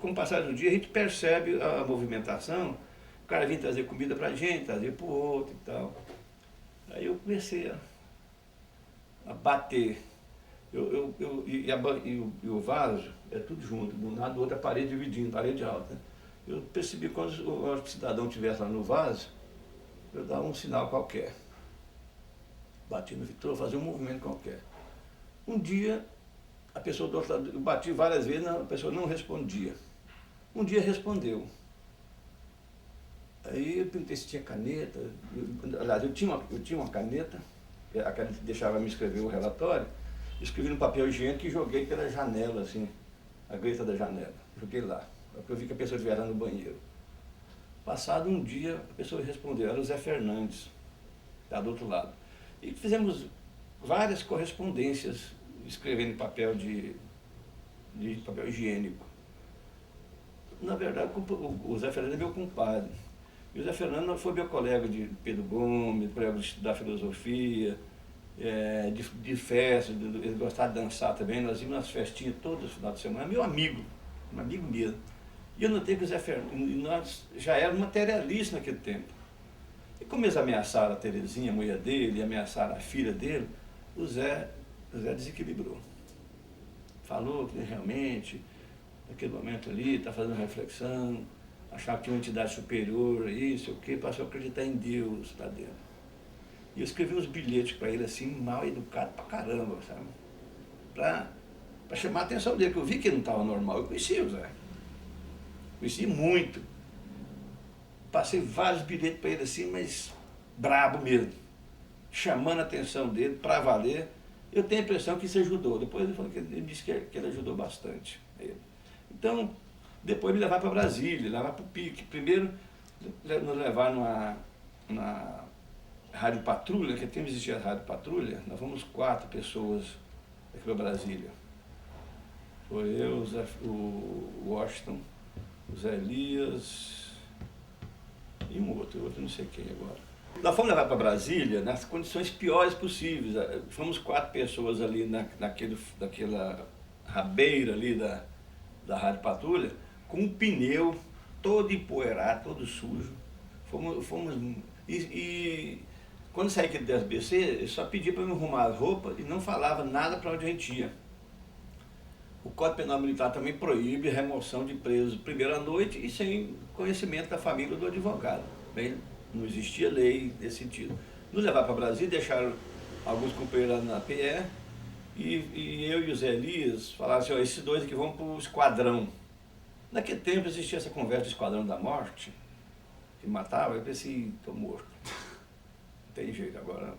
o passar do dia a gente percebe a movimentação, o cara vinha trazer comida para a gente, trazer para o outro e tal. Aí eu comecei a bater. E o vaso é tudo junto, de um lado do outro a parede dividindo, parede alta. Eu percebi que quando o cidadão estivesse lá no vaso, eu dava um sinal qualquer. Bati no Vitor, fazia um movimento qualquer. Um dia, a pessoa do outro lado, eu bati várias vezes, a pessoa não respondia. Um dia respondeu. Aí eu perguntei se tinha caneta. Aliás, eu tinha uma caneta, a caneta deixava me escrever o relatório, escrevi no papel higiênico e joguei pela janela, assim, a greta da janela. Joguei lá, porque eu vi que a pessoa estivesse lá no banheiro. Passado um dia, a pessoa respondeu, era o Zé Fernandes, lá do outro lado. E fizemos várias correspondências, escrevendo em papel de papel higiênico. Na verdade, o Zé Fernando é meu compadre. E o Zé Fernando foi meu colega de Pedro Gomes, colega de estudar filosofia, de festa, ele gostava de dançar também. Nós íamos nas festinhas todos os finais de semana. Meu amigo, um amigo mesmo. E eu notei que o Zé Fernando, nós já éramos materialistas naquele tempo. E como eles ameaçaram a Terezinha, a mulher dele, e ameaçaram a filha dele, o Zé desequilibrou. Falou que realmente, naquele momento ali, está fazendo reflexão, achava que tinha uma entidade superior, isso, o quê, passou a acreditar em Deus lá dentro. E eu escrevi uns bilhetes para ele assim, mal educado pra caramba, sabe? Para chamar a atenção dele, porque eu vi que ele não estava normal, eu conhecia o Zé. Conheci muito. Passei vários bilhetes para ele assim, mas brabo mesmo. Chamando a atenção dele para valer. Eu tenho a impressão que isso ajudou. Depois ele disse que ele ajudou bastante. Então, depois me levar para Brasília, levar para o PIC. Primeiro, nos levar na Rádio Patrulha, que tempo existia a Rádio Patrulha. Nós fomos 4 pessoas aqui para Brasília. Foi eu, o Washington, o Zé Elias e um outro não sei quem agora. Nós fomos levar para Brasília nas condições piores possíveis. Fomos 4 pessoas ali naquela rabeira ali da Rádio Patrulha, com um pneu todo empoeirado, todo sujo. E quando saí aqui do DSBC, eu só pedia para me arrumar as roupas e não falava nada para onde a gente ia. O Código Penal Militar também proíbe remoção de presos primeiro à noite e sem conhecimento da família do advogado. Bem, não existia lei nesse sentido. Nos levaram para Brasília, deixaram alguns companheiros lá na PE e eu e o Zé Elias falaram assim, ó, esses dois aqui vão para o esquadrão. Naquele tempo existia essa conversa do esquadrão da morte, que matava, eu pensei, estou morto. Não tem jeito agora.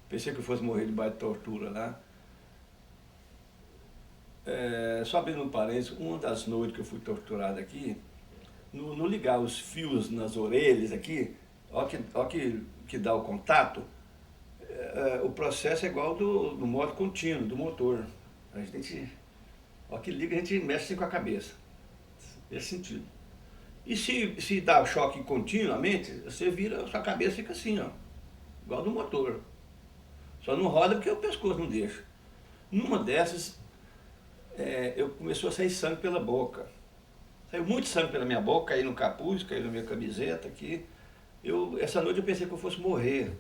Pensei que eu fosse morrer debaixo de tortura lá. Só abrindo um parênteses, uma das noites que eu fui torturado aqui, no ligar os fios nas orelhas aqui, ó que dá o contato, o processo é igual do modo contínuo, do motor. A gente, ó que liga, a gente mexe assim com a cabeça. Nesse sentido. E se dá choque continuamente, você vira, a sua cabeça fica assim, ó, igual do motor. Só não roda porque o pescoço não deixa. Numa dessas, eu começou a sair sangue pela boca. Saiu muito sangue pela minha boca, caiu no capuz, caiu na minha camiseta aqui. Essa noite eu pensei que eu fosse morrer.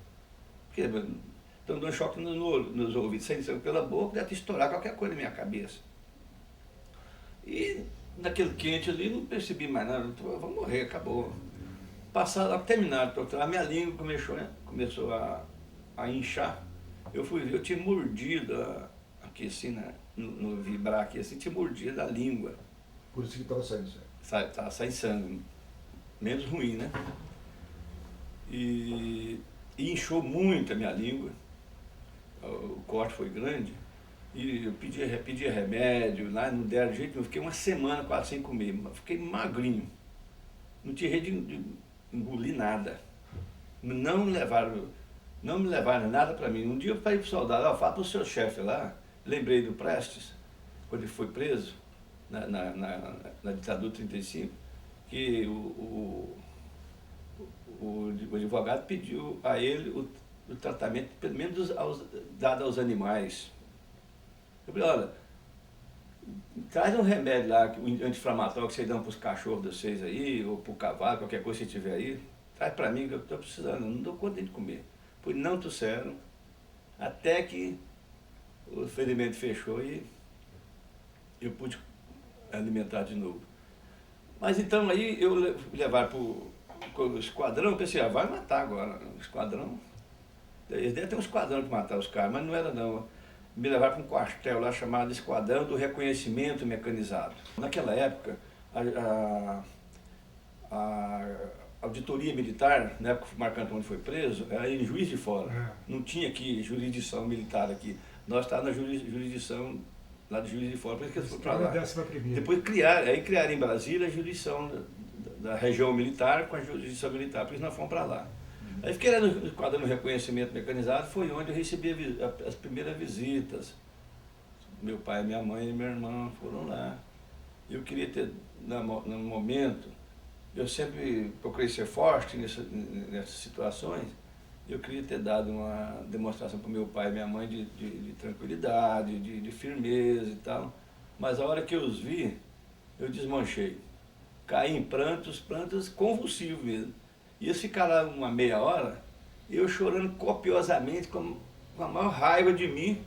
Porque estão dando choque nos ouvidos, saindo sangue pela boca, deve estourar qualquer coisa na minha cabeça. E naquele quente ali, não percebi mais nada, eu vou morrer, acabou. Passado, terminado de torturar, a minha língua começou a inchar. Eu tinha mordido aqui assim, no vibrar aqui assim, tinha mordido a língua. Por isso que estava saindo sangue. Estava saindo sangue, menos ruim, né? E inchou muito a minha língua, o corte foi grande. E eu pedia remédio, lá não deram jeito, eu fiquei uma semana quase sem comer, fiquei magrinho. Não tinha jeito de engolir nada. Não me levaram nada para mim. Um dia eu falei pro soldado, fala pro seu chefe lá, lembrei do Prestes, quando ele foi preso, na ditadura de 35, que o advogado pediu a ele o tratamento, pelo menos dado aos animais. Eu falei, olha, traz um remédio lá, um anti-inflamatório que vocês dão para os cachorros de vocês aí, ou para o cavalo, qualquer coisa que você tiver aí, traz para mim que eu estou precisando, eu não dou conta de comer. Pois não trouxeram, até que o ferimento fechou e eu pude alimentar de novo. Mas então aí eu levar para o esquadrão, eu pensei, vai matar agora, o esquadrão. Eles devem ter um esquadrão para matar os caras, mas não era não. Me levaram para um quartel lá chamado Esquadrão do Reconhecimento Mecanizado. Naquela época, a auditoria militar, na época que o Marco Antônio foi preso, era em Juiz de Fora. Não tinha aqui jurisdição militar aqui. Nós estávamos na jurisdição lá de Juiz de Fora, por isso que eles foram para lá. Depois criaram em Brasília a jurisdição da região militar com a jurisdição militar, por isso nós fomos para lá. Aí fiquei lá no quadro do reconhecimento mecanizado, foi onde eu recebi as primeiras visitas. Meu pai, minha mãe e minha irmã foram lá. Eu queria ter, no momento, eu sempre procurei ser forte nessas situações, eu queria ter dado uma demonstração para meu pai e minha mãe de tranquilidade, de firmeza e tal. Mas a hora que eu os vi, eu desmanchei. Caí em prantos convulsivos mesmo. E eles ficaram lá uma meia hora, eu chorando copiosamente, com a maior raiva de mim,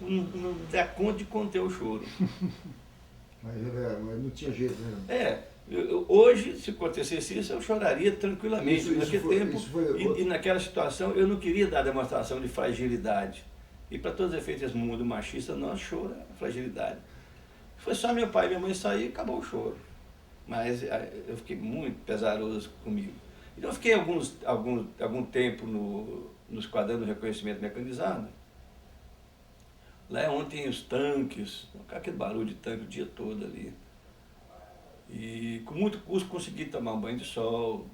não dar conta de conter o choro. Mas não tinha jeito, né? Hoje, se acontecesse isso, eu choraria tranquilamente. Naquele tempo, e naquela situação, eu não queria dar demonstração de fragilidade. E para todos os efeitos, esse mundo machista, nós chora fragilidade. Foi só meu pai e minha mãe sair e acabou o choro. Mas eu fiquei muito pesaroso comigo. Então eu fiquei algum tempo no esquadrão do reconhecimento mecanizado. Lá é onde tem os tanques, aquele barulho de tanque o dia todo ali. E com muito custo consegui tomar um banho de sol.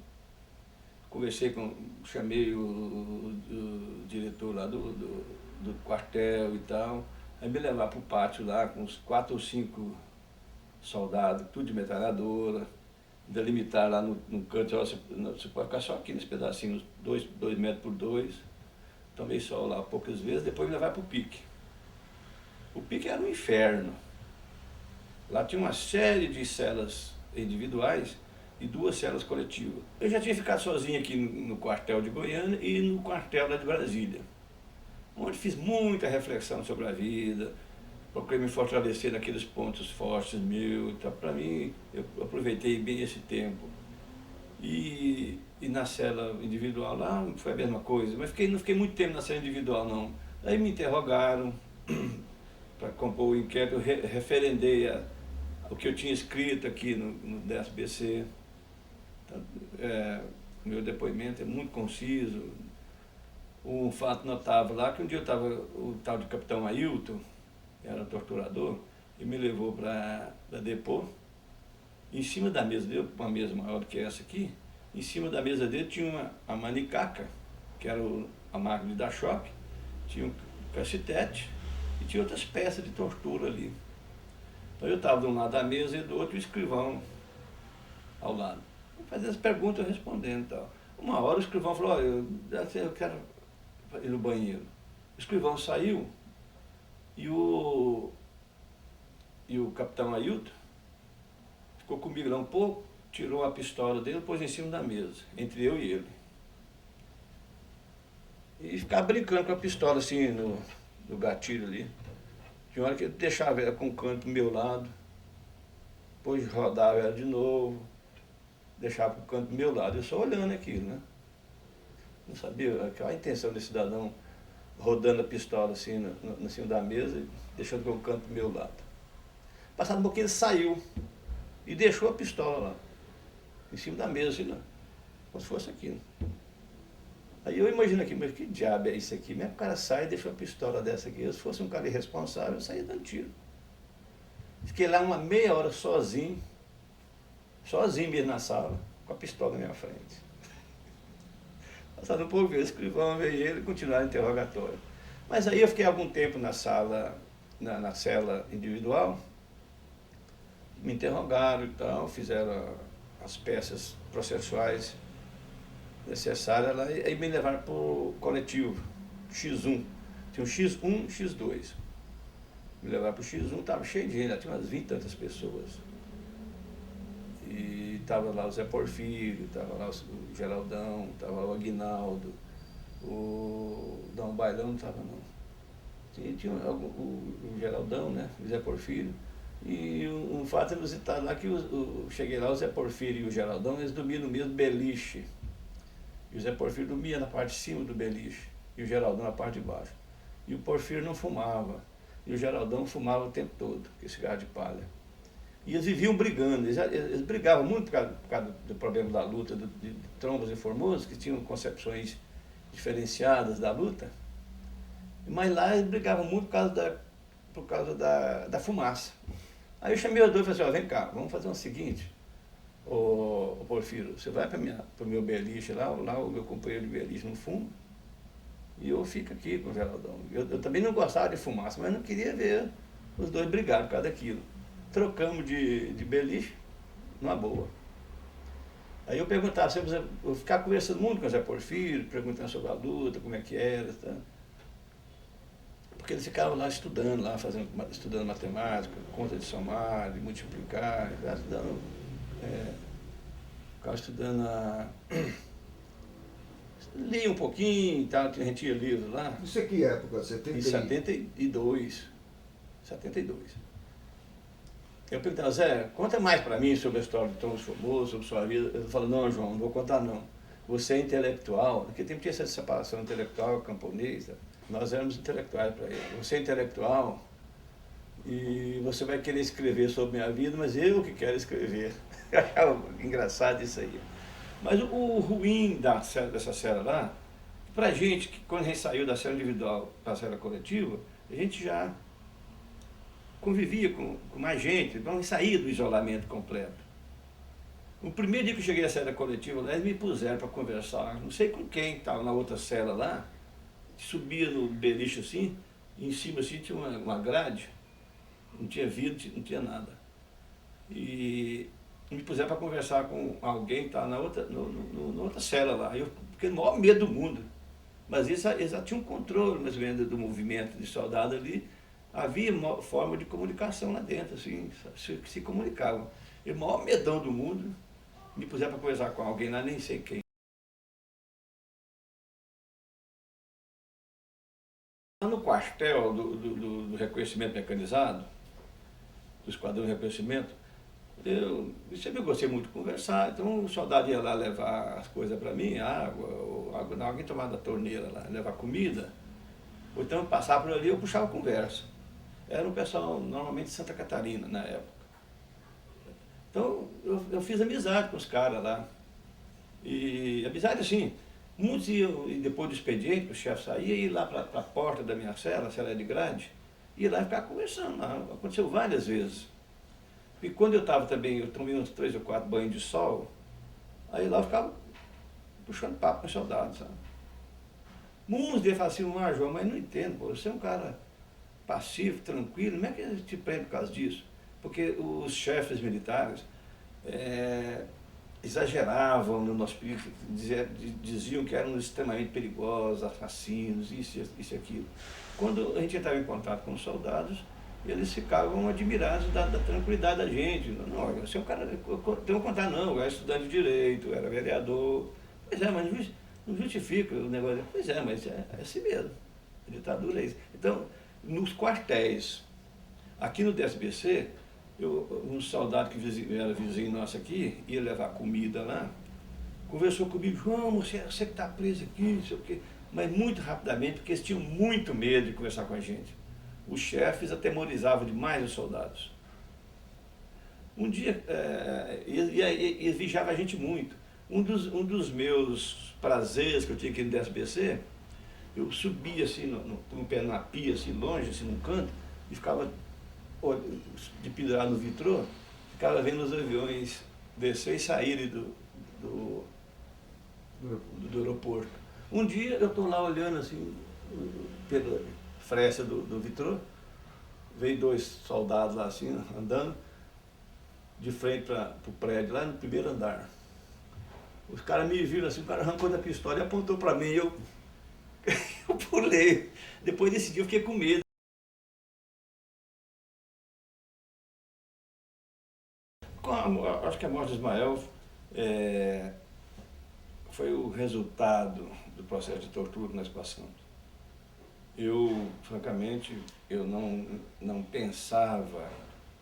Chamei o diretor lá do quartel e tal. Aí me levar para o pátio lá com uns 4 ou 5 soldados, tudo de metralhadora. Delimitar lá no canto, você pode ficar só aqui nesse pedacinho, 2 metros por 2. Tomei sol lá poucas vezes, depois me levar para o pique. O pique era um inferno. Lá tinha uma série de celas individuais e 2 celas coletivas. Eu já tinha ficado sozinho aqui no quartel de Goiânia e no quartel lá de Brasília, onde fiz muita reflexão sobre a vida, procurei me fortalecer naqueles pontos fortes meus. Então, para mim, eu aproveitei bem esse tempo. E na cela individual lá foi a mesma coisa, mas não fiquei muito tempo na cela individual não. Aí me interrogaram para compor o inquérito, eu referendei o que eu tinha escrito aqui no DSBC. Então, meu depoimento é muito conciso. Um fato notável lá, que um dia o tal de capitão Ailton, que era torturador, ele me levou para depor. Em cima da mesa dele, uma mesa maior do que essa aqui, em cima da mesa dele tinha a manicaca, que era a máquina de dar choque, tinha um cacetete e tinha outras peças de tortura ali. Então eu estava de um lado da mesa e do outro o escrivão ao lado. Fazendo as perguntas, eu respondendo e tal. Uma hora o escrivão falou, olha, eu quero ir no banheiro. O escrivão saiu e o capitão Ailton ficou comigo lá um pouco, tirou a pistola dele e pôs em cima da mesa, entre eu e ele. E ficava brincando com a pistola assim no gatilho ali. Tinha hora que eu deixava ela com o canto do meu lado, depois rodava ela de novo, deixava com o canto do meu lado, eu só olhando aquilo, né? Não sabia qual a intenção desse cidadão rodando a pistola assim em cima da mesa e deixando com o canto do meu lado. Passado um pouquinho ele saiu e deixou a pistola lá, em cima da mesa, assim, né? Como se fosse aquilo. Aí eu imagino aqui, mas que diabo é isso aqui? Mesmo o cara sai e deixou a pistola dessa aqui. Se fosse um cara irresponsável, eu saía dando tiro. Fiquei lá uma meia hora sozinho mesmo na sala, com a pistola na minha frente. Passado um pouco, o escrivão veio ele e continuaram o interrogatório. Mas aí eu fiquei algum tempo na sala, na cela individual, me interrogaram e tal, fizeram as peças processuais necessárias lá, e aí me levaram para o coletivo X1. Tinha um X1, X2. Me levaram para o X1, estava cheio de gente, tinha umas 20 e tantas pessoas. E estava lá o Zé Porfírio, estava lá o Geraldão, estava lá o Aguinaldo, o Dom Bailão não estava não. Tinha o Geraldão, né, o Zé Porfírio. E um fato inusitado lá, que cheguei lá, o Zé Porfírio e o Geraldão, eles dormiam no mesmo beliche. E o Zé Porfírio dormia na parte de cima do beliche, e o Geraldão na parte de baixo. E o Porfírio não fumava, e o Geraldão fumava o tempo todo, com cigarro de palha. E eles viviam brigando, eles brigavam muito por causa do problema da luta, de Trombas e Formoso, que tinham concepções diferenciadas da luta. Mas lá eles brigavam muito por causa da fumaça. Aí eu chamei os dois e falei assim, ó, vem cá, vamos fazer o seguinte, ô Porfírio, você vai para o meu beliche lá o meu companheiro de beliche não fuma, e eu fico aqui com o Geraldão. Eu também não gostava de fumaça, mas não queria ver os dois brigar por causa daquilo. Trocamos de beliche, numa boa. Aí eu perguntava, eu ficava conversando muito com o Zé Porfírio, perguntando sobre a luta, como é que era, tá? Porque eles ficavam lá estudando, estudando matemática, conta de somar, de multiplicar, ficavam estudando lia um pouquinho e tal, a gente tinha livros lá. Isso é que época? Em 72. Eu perguntava, Zé, conta mais para mim sobre a história de Trombas Formoso, sobre sua vida. Ele falou, não, João, não vou contar não. Você é intelectual. Naquele tempo tinha essa separação intelectual, camponesa. Nós éramos intelectuais para ele. Você é intelectual e você vai querer escrever sobre minha vida, mas eu que quero escrever. Eu achava engraçado isso aí. Mas o ruim dessa cela lá, pra gente, que quando a gente saiu da cela individual para a cela coletiva, a gente já convivia com mais gente, então a gente saía do isolamento completo. O primeiro dia que eu cheguei à cela coletiva lá, eles me puseram para conversar, não sei com quem, estava na outra cela lá, subia no beliche assim, e em cima assim tinha uma grade, não tinha vidro, não tinha nada. E me puseram para conversar com alguém que estava na outra cela lá. Eu fiquei no maior medo do mundo. Mas eles já tinham controle, mais ou menos, do movimento de soldado ali. Havia uma forma de comunicação lá dentro, assim, se comunicavam. E o maior medão do mundo, me puseram para conversar com alguém lá, nem sei quem. Lá no quartel do reconhecimento mecanizado, do esquadrão de reconhecimento, eu sempre gostei muito de conversar, então o soldado ia lá levar as coisas para mim, água, não, alguém tomava da torneira lá, levar comida, ou então eu passava por ali, eu puxava conversa. Era um pessoal normalmente de Santa Catarina na época. Então eu fiz amizade com os caras lá. E amizade assim, muitos iam, e depois do expediente, o chefe saía, ia lá para a porta da minha cela, a cela era de grade, ia lá e ficava conversando lá. Aconteceu várias vezes. E quando eu estava também, eu tomei uns 3 ou 4 banhos de sol, aí lá eu ficava puxando papo com os soldados, sabe? Uns deles falam assim, João, mas não entendo, pô, você é um cara pacífico, tranquilo, como é que eles te prendem por causa disso? Porque os chefes militares exageravam no nosso período, diziam que eram extremamente perigosos, assassinos, isso e aquilo. Quando a gente entrava em contato com os soldados, eles ficavam admirados da tranquilidade da gente. Não, você é um cara, eu tenho que contar, não, eu era estudante de direito, eu era vereador. Pois é, mas não justifica o negócio. Pois é, mas é assim mesmo. A ditadura é isso. Então, nos quartéis, aqui no DSBC, um soldado que era vizinho nosso aqui, ia levar comida lá, conversou comigo, João, você que está preso aqui, não sei o quê. Mas muito rapidamente, porque eles tinham muito medo de conversar com a gente. Os chefes atemorizavam demais os soldados. Um dia, eles vigiavam a gente muito. Um dos meus prazeres que eu tinha aqui no DSBC, eu subia assim, com o pé numa pia, assim, longe, assim, num canto, e ficava de pendurar no vitrô, ficava vendo os aviões descer e saírem do aeroporto. Um dia eu estou lá olhando assim, pela fresta do vitrô, veio 2 soldados lá assim, andando, de frente para o prédio, lá no primeiro andar. Os caras me viram assim, o cara arrancou da pistola e apontou para mim, eu pulei. Depois desse dia eu fiquei com medo. Acho que a morte de Ismael foi o resultado do processo de tortura que nós passamos. Eu, francamente, eu não pensava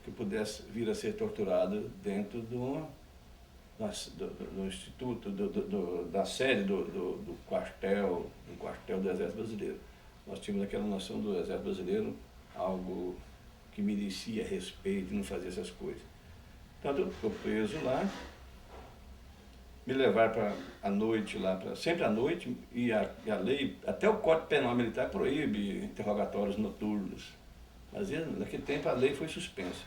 que eu pudesse vir a ser torturado dentro do instituto, da sede do quartel do Exército Brasileiro. Nós tínhamos aquela noção do Exército Brasileiro, algo que merecia respeito e não fazia essas coisas. Então eu estou preso lá, me levaram para a noite lá, sempre à noite, e a lei, até o Código Penal Militar proíbe interrogatórios noturnos. Mas naquele tempo a lei foi suspensa.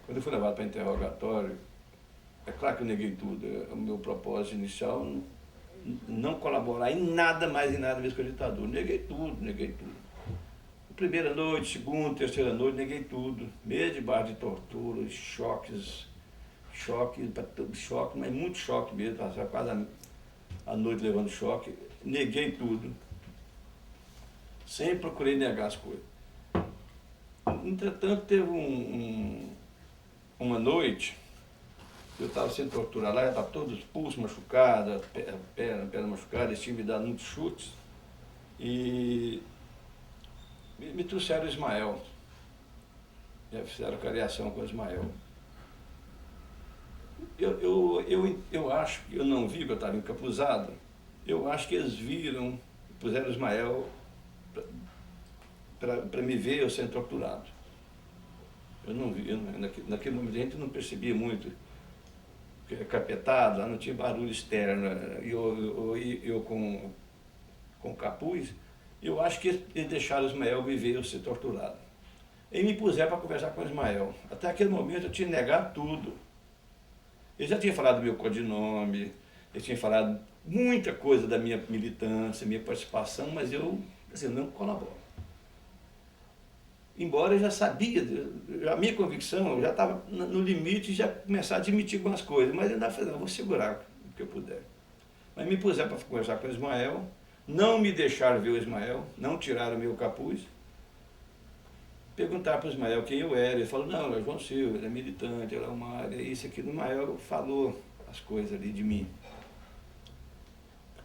Quando eu fui levado para interrogatório, é claro que eu neguei tudo. O meu propósito inicial não colaborar em nada mais, em nada mesmo com a ditadura. Neguei tudo. Primeira noite, segunda, terceira noite, neguei tudo. Mês de barra de tortura, choque, mas muito choque mesmo, passava quase a noite levando choque. Neguei tudo. Sempre procurei negar as coisas. Entretanto, teve uma noite, eu estava sendo torturado lá, estava todo pulso machucado, perna machucada, eles tinham me dado muitos chutes. E me trouxeram o Ismael. Já fizeram cariação com o Ismael. Eu acho que eu não vi, que eu estava encapuzado, eu acho que eles viram, puseram o Ismael para me ver eu sendo torturado. Eu não vi, naquele momento a gente não percebia muito, porque era capetado, lá não tinha barulho externo, eu com capuz, eu acho que eles deixaram o Ismael me ver eu ser torturado. E me puseram para conversar com o Ismael. Até aquele momento eu tinha negado tudo. Ele já tinha falado do meu codinome, ele tinha falado muita coisa da minha militância, minha participação, mas eu não colaboro. Embora eu já sabia, a minha convicção, eu já estava no limite de já começar a admitir algumas coisas, mas eu ainda falei, vou segurar o que eu puder. Mas me puseram para conversar com o Ismael, não me deixaram ver o Ismael, não tiraram o meu capuz. Perguntar para o Ismael quem eu era, ele falou, não, é João Silva, ele é militante, ele é uma área, isso, aquilo. O Ismael falou as coisas ali de mim.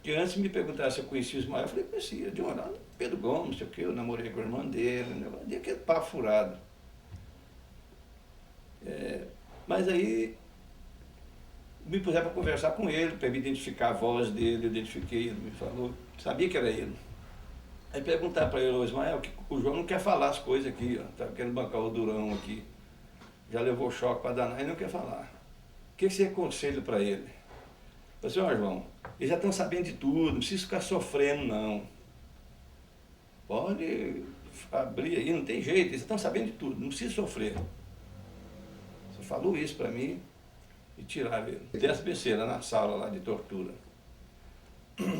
Porque antes me perguntaram se eu conhecia o Ismael, eu falei, conhecia, de uma Pedro Gomes, não sei o quê, eu namorei com a irmã dele, de aquele papo furado. Mas aí me puseram para conversar com ele, para me identificar a voz dele, eu identifiquei, ele me falou, sabia que era ele. Aí perguntar para ele, ô Ismael, que o João não quer falar as coisas aqui, ó, tá querendo bancar o Durão aqui. Já levou choque para danar e não quer falar. O que você aconselha para ele? Eu falei assim, ó João, eles já estão sabendo de tudo, não precisa ficar sofrendo não. Pode abrir aí, não tem jeito, eles estão sabendo de tudo, não precisa sofrer. Você falou isso para mim e tiraram ele. DSBC, lá na sala lá de tortura.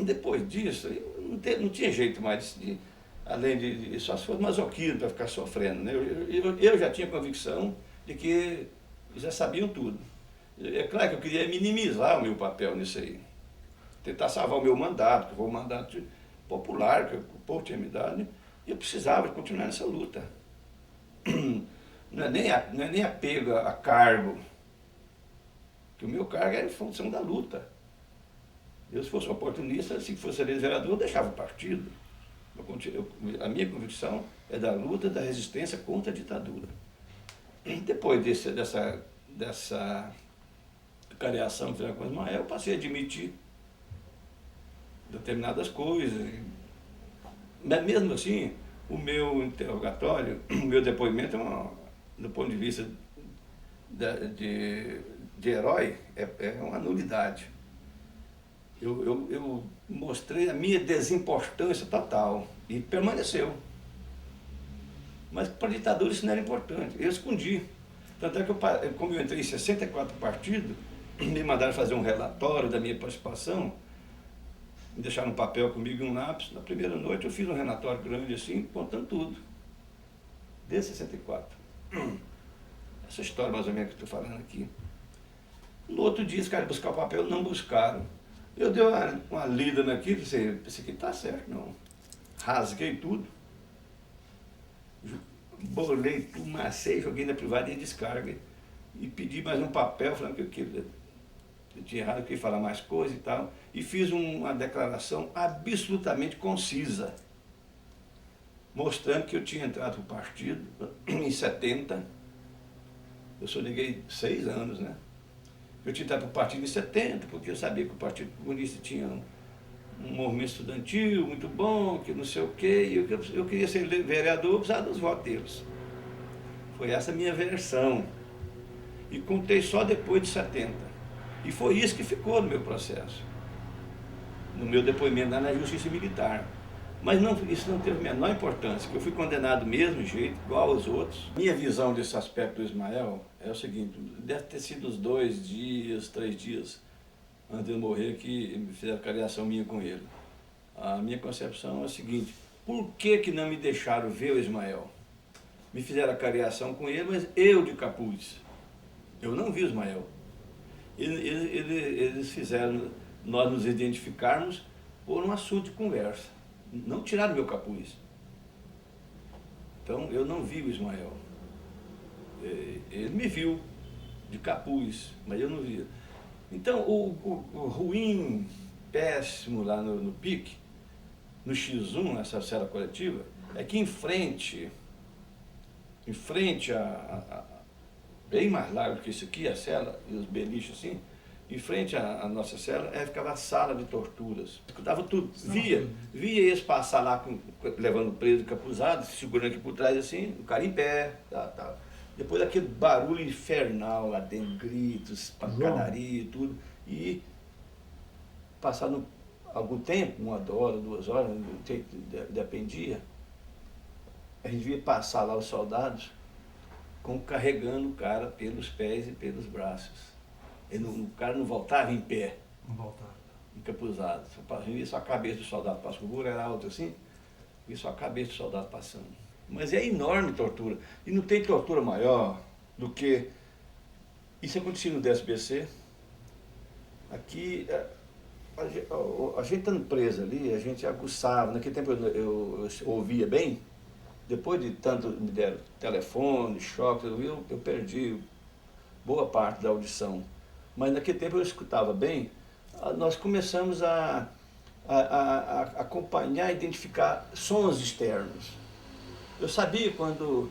Depois disso, não tinha jeito mais, além de só se fosse masoquismo para ficar sofrendo. Né? Eu já tinha convicção de que eles já sabiam tudo. É claro que eu queria minimizar o meu papel nisso aí. Tentar salvar o meu mandato, que foi um mandato popular, que o povo tinha me dado, e eu precisava continuar nessa luta. Não é nem apego a cargo, que o meu cargo era em função da luta. Eu, se fosse oportunista, se fosse eleito vereador, eu deixava o partido. A minha convicção é da luta, da resistência contra a ditadura. E depois dessa cariação que fizeram com o Ismael, eu passei a admitir determinadas coisas. Mas mesmo assim, o meu interrogatório, o meu depoimento, do ponto de vista de herói, é uma nulidade. Eu mostrei a minha desimportância total e permaneceu. Mas para a ditadura isso não era importante, eu escondi. Tanto é que, como eu entrei em 64 partidos, me mandaram fazer um relatório da minha participação, me deixaram um papel comigo e um lápis. Na primeira noite eu fiz um relatório grande assim, contando tudo, desde 64. Essa história mais ou menos que eu estou falando aqui. No outro dia, os caras buscar o papel, não buscaram. Eu dei uma lida naquilo e pensei, isso aqui está certo, não. Rasguei tudo, bolei tudo, macei, joguei na privada e descarga. E pedi mais um papel, falando que eu tinha errado, eu queria falar mais coisa e tal. E fiz uma declaração absolutamente concisa, mostrando que eu tinha entrado para o partido em 70. Eu só liguei 6 anos, né? Eu tinha entrado para o partido em 70, porque eu sabia que o Partido Comunista tinha um movimento estudantil muito bom, que não sei o quê, e eu queria ser vereador, eu precisava dos votos deles. Foi essa a minha versão. E contei só depois de 70. E foi isso que ficou no meu processo, no meu depoimento lá na Justiça Militar. Mas isso não teve a menor importância, que eu fui condenado do mesmo jeito, igual aos outros. Minha visão desse aspecto do Ismael é o seguinte, deve ter sido uns 2 dias, 3 dias antes de eu morrer que me fizeram a cariação minha com ele. A minha concepção é a seguinte, por que não me deixaram ver o Ismael? Me fizeram a cariação com ele, mas eu de capuz. Eu não vi o Ismael. Eles fizeram nós nos identificarmos por um assunto de conversa. Não tiraram meu capuz. Então eu não vi o Ismael. Ele me viu de capuz, mas eu não vi. Então o ruim, péssimo lá no PIC, no X1, nessa cela coletiva, é que em frente bem mais largo que isso aqui, a cela, e os beliches assim, em frente à nossa cela, ficava a sala de torturas. Escutava tudo, via eles passar lá levando preso encapuzado, segurando aqui por trás assim, o cara em pé, tá. Depois aquele barulho infernal lá dentro, gritos, pancadaria e tudo, e passado algum tempo, 1 hora, 2 horas, dependia, a gente via passar lá os soldados carregando o cara pelos pés e pelos braços. O cara não voltava em pé. Não voltava. Encapuzado. Via só a cabeça do soldado passando. O muro era alto assim, via só a cabeça do soldado passando. Mas é enorme tortura. E não tem tortura maior do que... Isso acontecia no DSBC. Aqui, a gente estando preso ali, a gente aguçava. Naquele tempo eu ouvia bem. Depois de tanto me deram telefone, choque, eu perdi boa parte da audição. Mas naquele tempo eu escutava bem, nós começamos a acompanhar, identificar sons externos. Eu sabia quando,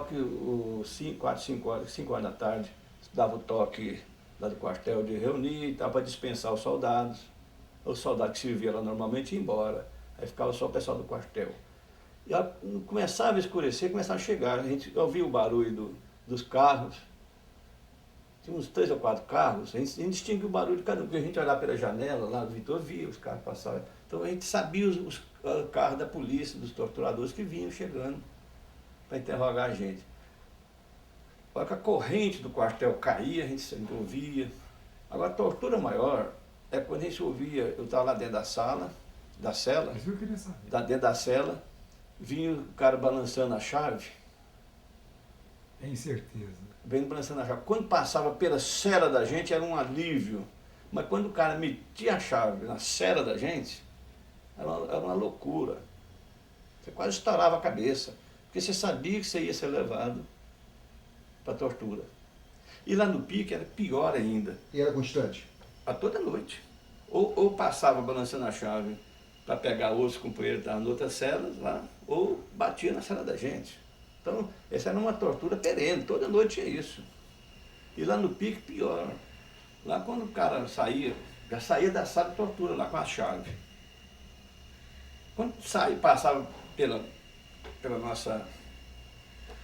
que 5 horas da tarde, dava o toque lá do quartel de reunir e tal, para dispensar os soldados. Os soldados que serviam lá normalmente iam embora. Aí ficava só o pessoal do quartel. E começava a escurecer, começava a chegar. A gente ouvia o barulho dos carros. Tinha uns 3 ou 4 carros, a gente distinguia o barulho de cada um, porque a gente olhava pela janela lá do Vitor, via os carros passarem. Então a gente sabia os carros da polícia, dos torturadores que vinham chegando para interrogar a gente. A hora que a corrente do quartel caía, a gente sempre ouvia. Agora a tortura maior é quando a gente ouvia, eu estava lá dentro da cela, dentro da cela, vinha o cara balançando a chave. É incerteza. Vendo balançando a chave. Quando passava pela cela da gente era um alívio, mas quando o cara metia a chave na cela da gente, era uma loucura. Você quase estourava a cabeça, porque você sabia que você ia ser levado para tortura. E lá no pique era pior ainda. E era constante? A toda noite. Ou passava balançando a chave para pegar outros companheiros que estavam em outras celas lá, ou batia na cela da gente. Então, essa era uma tortura perene, toda noite tinha isso. E lá no pique, pior. Lá quando o cara saía, já saía da sala de tortura lá com a chave. Quando saía, passava pela nossa...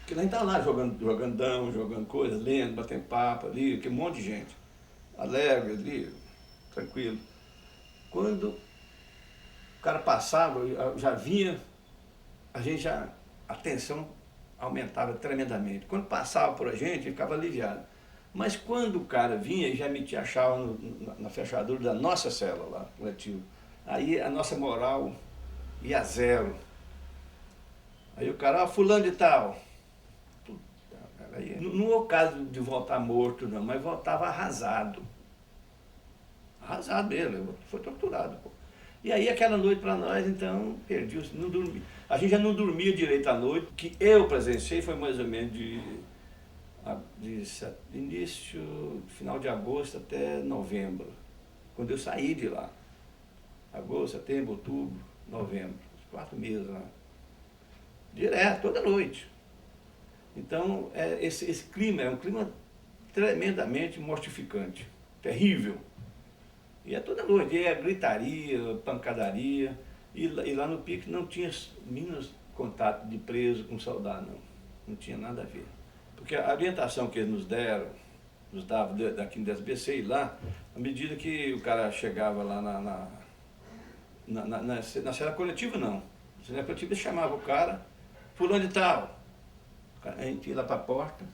Porque nós estávamos lá jogando dama, jogando coisas, lendo, batendo papo ali, aquele monte de gente. Alegre ali, tranquilo. Quando o cara passava, já vinha, a tensão aumentava tremendamente. Quando passava por a gente, ficava aliviado. Mas quando o cara vinha e já metia a chave na fechadura da nossa cela lá, coletivo, aí a nossa moral ia a zero. Aí o cara, fulano de tal. Não é o caso de voltar morto, não, mas voltava arrasado. Arrasado mesmo, foi torturado. Pô. E aí aquela noite para nós, então, perdi, não dormi. A gente já não dormia direito à noite, que eu presenciei foi mais ou menos de início, final de agosto até novembro, quando eu saí de lá. Agosto, setembro, outubro, novembro, 4 meses lá. Direto, toda noite. Então, esse clima é um clima tremendamente mortificante, terrível. E é toda noite, e é gritaria, pancadaria, e lá no pique não tinha menos contato de preso com soldado, não tinha nada a ver. Porque a orientação que eles nos davam daqui do SBC e lá, à medida que o cara chegava lá na cela coletiva, não. Na cela coletiva eles chamavam o cara, fulano de tal. A gente ia lá para a porta,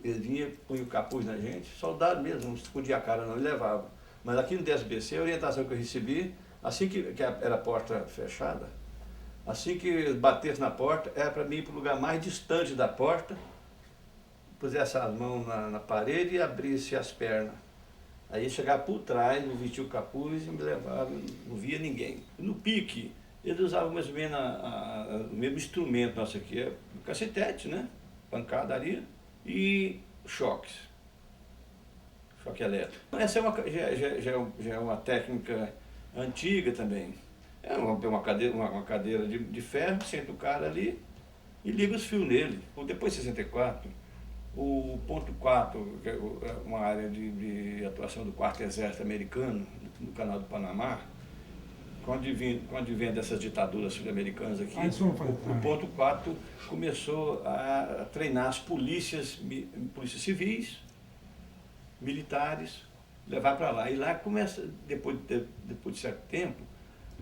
ele vinha, punha o capuz na gente, soldado mesmo, não escondia a cara não, ele levava. Mas aqui no DSBC, a orientação que eu recebi, assim que era a porta fechada, assim que batesse na porta, era para mim ir para o lugar mais distante da porta, pusesse as mãos na parede e abrisse as pernas. Aí chegava por trás, me vestia o capuz e me levava, não via ninguém. No pique, eles usavam mais ou menos o mesmo instrumento nosso aqui, é o cacetete, né? Pancadaria e choques. Choque elétrico. Essa já é uma técnica antiga também. É uma cadeira de ferro, senta o cara ali e liga os fios nele. Depois de 64, o ponto 4, que é uma área de atuação do 4º Exército Americano, no Canal do Panamá, com o advento dessas ditaduras sul-americanas aqui, o ponto 4 começou a treinar as polícias civis, militares, levar para lá. E lá começa, depois de certo tempo,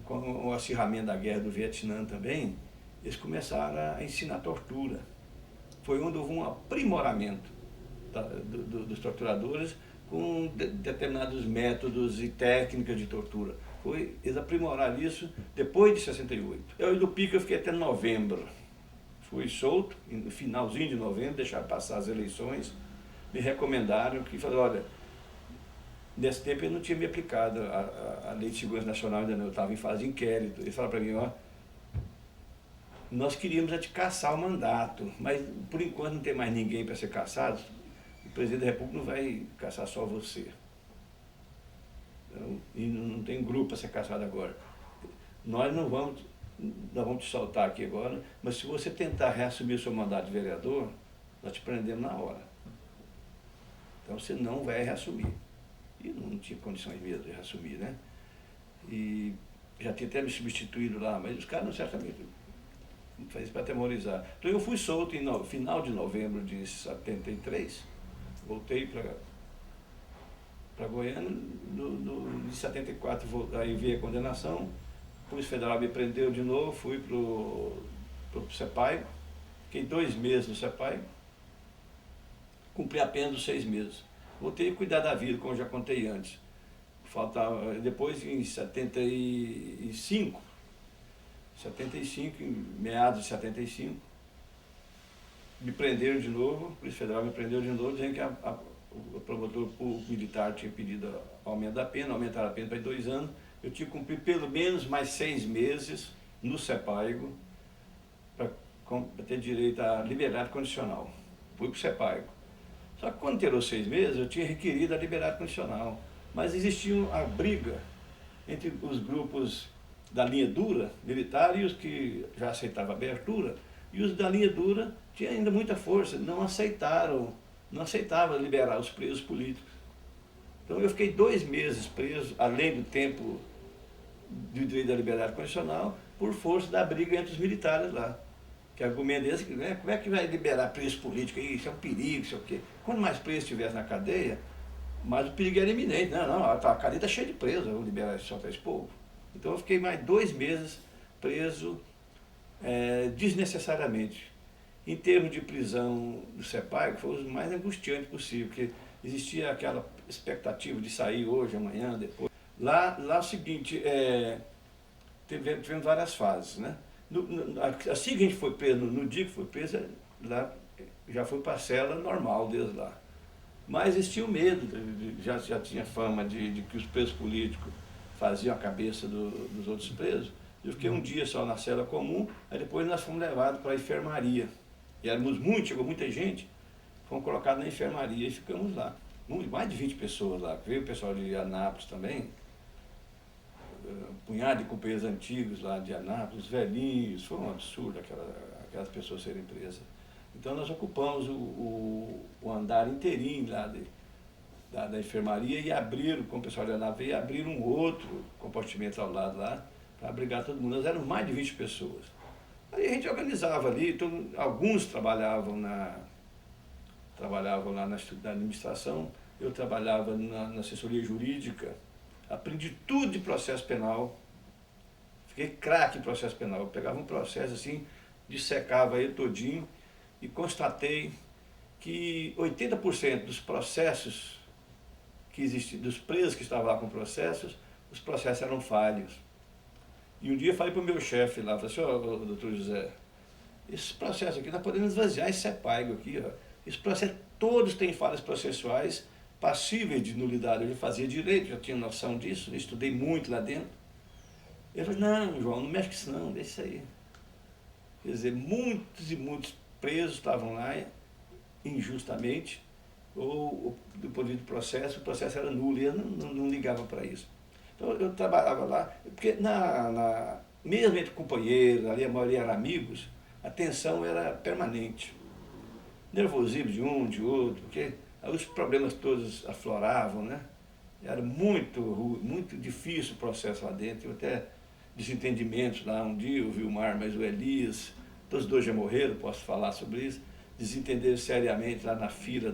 com o acirramento da guerra do Vietnã também, eles começaram a ensinar tortura. Foi onde houve um aprimoramento dos torturadores com determinados métodos e técnicas de tortura. Eles aprimoraram isso depois de 68. Eu do pique eu fiquei até novembro. Fui solto, no finalzinho de novembro, deixaram passar as eleições, me recomendaram que falaram, olha, nesse tempo eu não tinha me aplicado a Lei de Segurança Nacional ainda não, eu estava em fase de inquérito. Eles falaram para mim, ó, nós queríamos te caçar o mandato, mas por enquanto não tem mais ninguém para ser caçado, o presidente da República não vai caçar só você. Então, e não tem grupo para ser caçado agora. Nós vamos te soltar aqui agora, mas se você tentar reassumir o seu mandato de vereador, nós te prendemos na hora. Então você não vai reassumir. E não tinha condições mesmo de reassumir, né? E já tinha até me substituído lá, mas os caras não certamente faz isso para atemorizar. Então eu fui solto em final de novembro de 73, voltei para Goiânia, de 74 aí veio a condenação, a Polícia Federal me prendeu de novo, fui para o CEPAI, fiquei 2 meses no CEPAI, cumpri a pena dos 6 meses. Voltei a cuidar da vida, como eu já contei antes. Depois, em 75, em meados de 75, me prenderam de novo, a Polícia Federal me prendeu de novo, dizendo que o promotor público militar tinha pedido aumento da pena, aumentaram a pena para 2 anos. Eu tinha que cumprir pelo menos mais 6 meses no CEPAIGO para ter direito à liberdade condicional. Fui para o CEPAIGO. Só que quando terou 6 meses, eu tinha requerido a liberdade condicional. Mas existia a briga entre os grupos da linha dura, militar, e os que já aceitavam a abertura, e os da linha dura tinham ainda muita força, não aceitavam liberar os presos políticos. Então eu fiquei 2 meses preso, além do tempo do direito da liberdade condicional, por força da briga entre os militares lá. Que argumento esse, né? Como é que vai liberar preso político? Isso é um perigo, isso é o quê? Quanto mais preso estivesse na cadeia, mais o perigo era iminente. Não, a cadeia está cheia de presos, eu vou liberar só para esse povo. Então eu fiquei mais 2 meses preso desnecessariamente. Em termos de prisão do CEPAI, foi o mais angustiante possível, porque existia aquela expectativa de sair hoje, amanhã, depois. Lá é o seguinte, tivemos várias fases, né? Assim que a gente foi preso, no dia que foi preso, lá já foi para a cela normal desde lá. Mas existia o medo, já tinha fama de que os presos políticos faziam a cabeça dos outros presos. Eu fiquei um dia só na cela comum, aí depois nós fomos levados para a enfermaria. E éramos chegou muita gente, fomos colocados na enfermaria e ficamos lá. Mais de 20 pessoas lá, veio o pessoal de Anápolis também, um punhado de companheiros antigos lá de Anápolis, velhinhos, foi um absurdo aquelas pessoas serem presas. Então nós ocupamos o andar inteirinho lá da enfermaria e abriram, com o pessoal de Anápolis, abriram um outro compartimento ao lado lá, para abrigar todo mundo. Nós éramos mais de 20 pessoas. Aí a gente organizava ali, então, alguns trabalhavam lá na administração, eu trabalhava na assessoria jurídica, aprendi tudo de processo penal, fiquei craque em processo penal. Eu pegava um processo assim, dissecava ele todinho e constatei que 80% dos processos que existiam, dos presos que estavam lá com processos, os processos eram falhos. E um dia eu falei para o meu chefe lá, falei assim, doutor José, esse processo aqui, nós podemos esvaziar esse CEPAIGO aqui, ó. Esse processo, todos têm falhas processuais passíveis de nulidade. Eu já fazia direito, já tinha noção disso, estudei muito lá dentro. Ele falou, não, João, não mexe com isso não, deixa isso aí. Quer dizer, muitos e muitos presos estavam lá injustamente, ou do ponto de vista do processo, o processo era nulo e eu não ligava para isso. Então eu trabalhava lá, porque mesmo entre companheiros, ali a maioria eram amigos, a tensão era permanente. Nervosismo de um, de outro, porque os problemas todos afloravam, né? Era muito difícil o processo lá dentro, até desentendimentos lá, um dia o Vilmar, mas o Elias, todos os dois já morreram, posso falar sobre isso, desentenderam seriamente lá na fila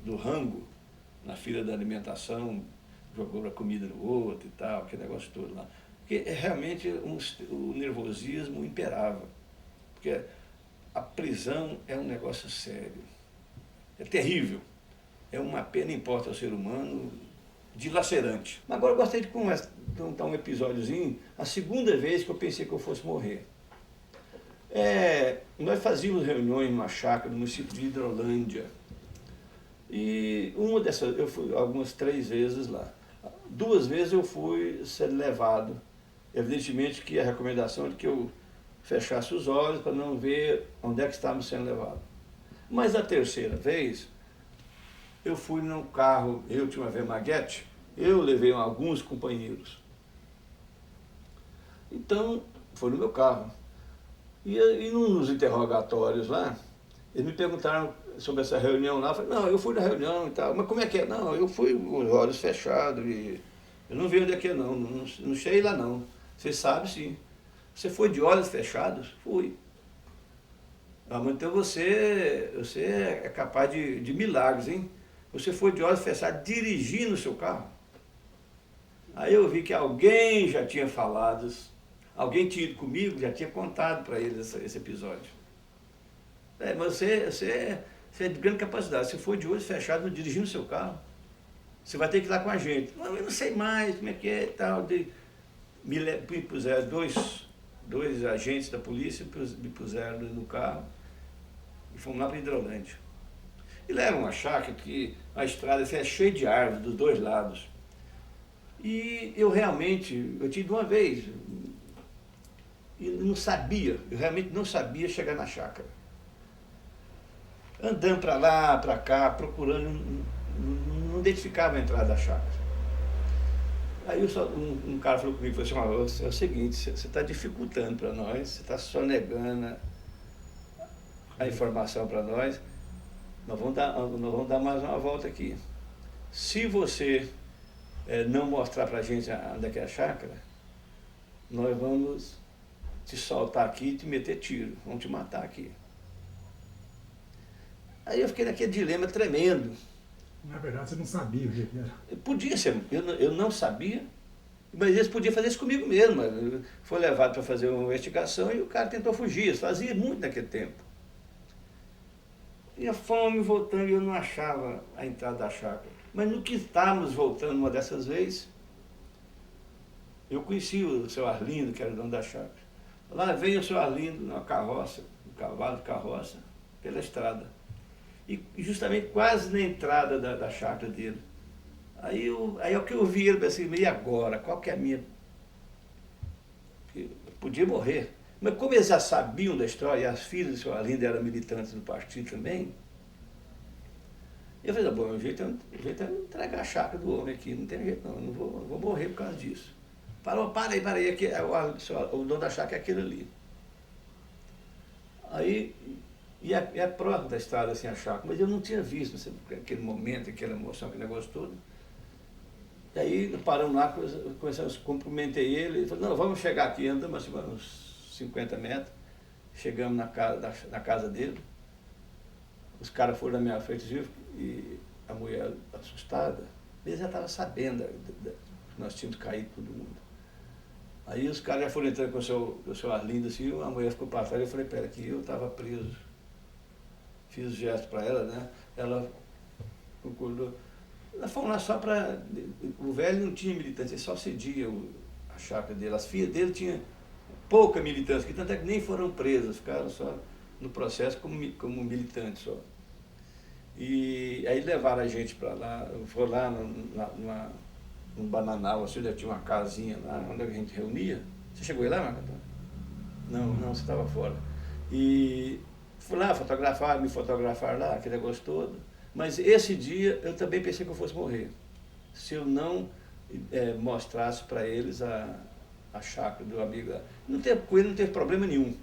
do rango, na fila da alimentação, jogou a comida no outro e tal, aquele negócio todo lá. Porque realmente o nervosismo imperava, porque a prisão é um negócio sério, é terrível, é uma pena imposta ao ser humano, dilacerante. Agora eu gostaria de contar um episódiozinho, a segunda vez que eu pensei que eu fosse morrer. Nós fazíamos reuniões numa chácara no município de Hidrolândia, e uma dessas, eu fui algumas 3 vezes lá. 2 vezes eu fui ser levado, evidentemente que a recomendação é de que eu fechasse os olhos para não ver onde é que estávamos sendo levados. Mas a terceira vez, eu fui num carro, eu tinha uma Maguete, Eu levei alguns companheiros. Então, foi no meu carro. E nos interrogatórios lá, eles me perguntaram sobre essa reunião lá. Eu falei, não, eu fui na reunião e tal. Mas como é que é? Não, eu fui com os olhos fechados. E eu não vi onde é que é, não cheguei lá, não. Você sabe, sim. Você foi de olhos fechados? Fui. Ah, mas então você é capaz de milagres, hein? Você foi de olhos fechados dirigindo o seu carro. Aí eu vi que alguém já tinha falado, alguém tinha ido comigo, já tinha contado para eles esse episódio. Mas você é de grande capacidade. Você foi de olhos fechados dirigindo o seu carro. Você vai ter que ir lá com a gente. Não, eu não sei mais como é que é e tal. Me puseram dois agentes da polícia, me puseram no carro e fomos lá para Hidrolândia. E lá era uma chácara que a estrada é cheia de árvores dos dois lados. E eu tive uma vez, e eu realmente não sabia chegar na chácara. Andando para lá, para cá, procurando, não identificava a entrada da chácara. Aí um cara falou comigo, falou assim, é o seguinte, você está dificultando para nós, você está sonegando a informação para nós, nós vamos dar mais uma volta aqui. Se você não mostrar para a gente onde é que é a chácara, nós vamos te soltar aqui e te meter tiro, vamos te matar aqui. Aí eu fiquei naquele dilema tremendo. Na verdade, você não sabia o que era. Podia ser, eu não sabia, mas eles podiam fazer isso comigo mesmo. Foi levado para fazer uma investigação e o cara tentou fugir, isso fazia muito naquele tempo. E a fome voltando e eu não achava a entrada da chácara. Mas no que estávamos voltando uma dessas vezes, eu conheci o seu Arlindo, que era o dono da chácara. Lá veio o seu Arlindo numa carroça, um cavalo de carroça, pela estrada. E justamente quase na entrada da chácara dele. Aí é o que eu vi ele, assim, e agora? Qual que é a minha... Eu podia morrer. Mas como eles já sabiam da história, e as filhas do seu Arlindo eram militantes do partido também, eu falei, bom, o jeito é entregar a chácara do homem aqui, não tem jeito não, eu não vou morrer por causa disso. Para aí, aqui, o dono da chácara é aquele ali. Aí, e é próximo da estrada, assim, a chácara, mas eu não tinha visto aquele momento, aquela emoção, aquele negócio todo. E aí paramos lá, cumprimentei ele falou, não, vamos chegar aqui, andamos assim, uns 50 metros, chegamos na casa dele, os caras foram na minha frente e a mulher assustada, eles já estavam sabendo que nós tínhamos caído todo mundo. Aí os caras já foram entrando com o seu Arlindo, assim, a mulher ficou para trás, eu falei, pera, que eu estava preso. Fiz o gesto para ela, né? Ela concordou. Nós fomos lá só para... O velho não tinha militância, ele só cedia a chácara dele. As filhas dele tinham pouca militância, que tanto é que nem foram presas, ficaram só no processo como militantes só. E aí levaram a gente para lá, foi lá num bananal, assim, onde tinha uma casinha lá, onde a gente reunia. Você chegou aí lá, Marco Antônio? Não, você estava fora. E fui lá me fotografar lá, aquele negócio todo. Mas esse dia eu também pensei que eu fosse morrer. Se eu não mostrasse para eles a chácara do amigo lá. Com ele não teve problema nenhum.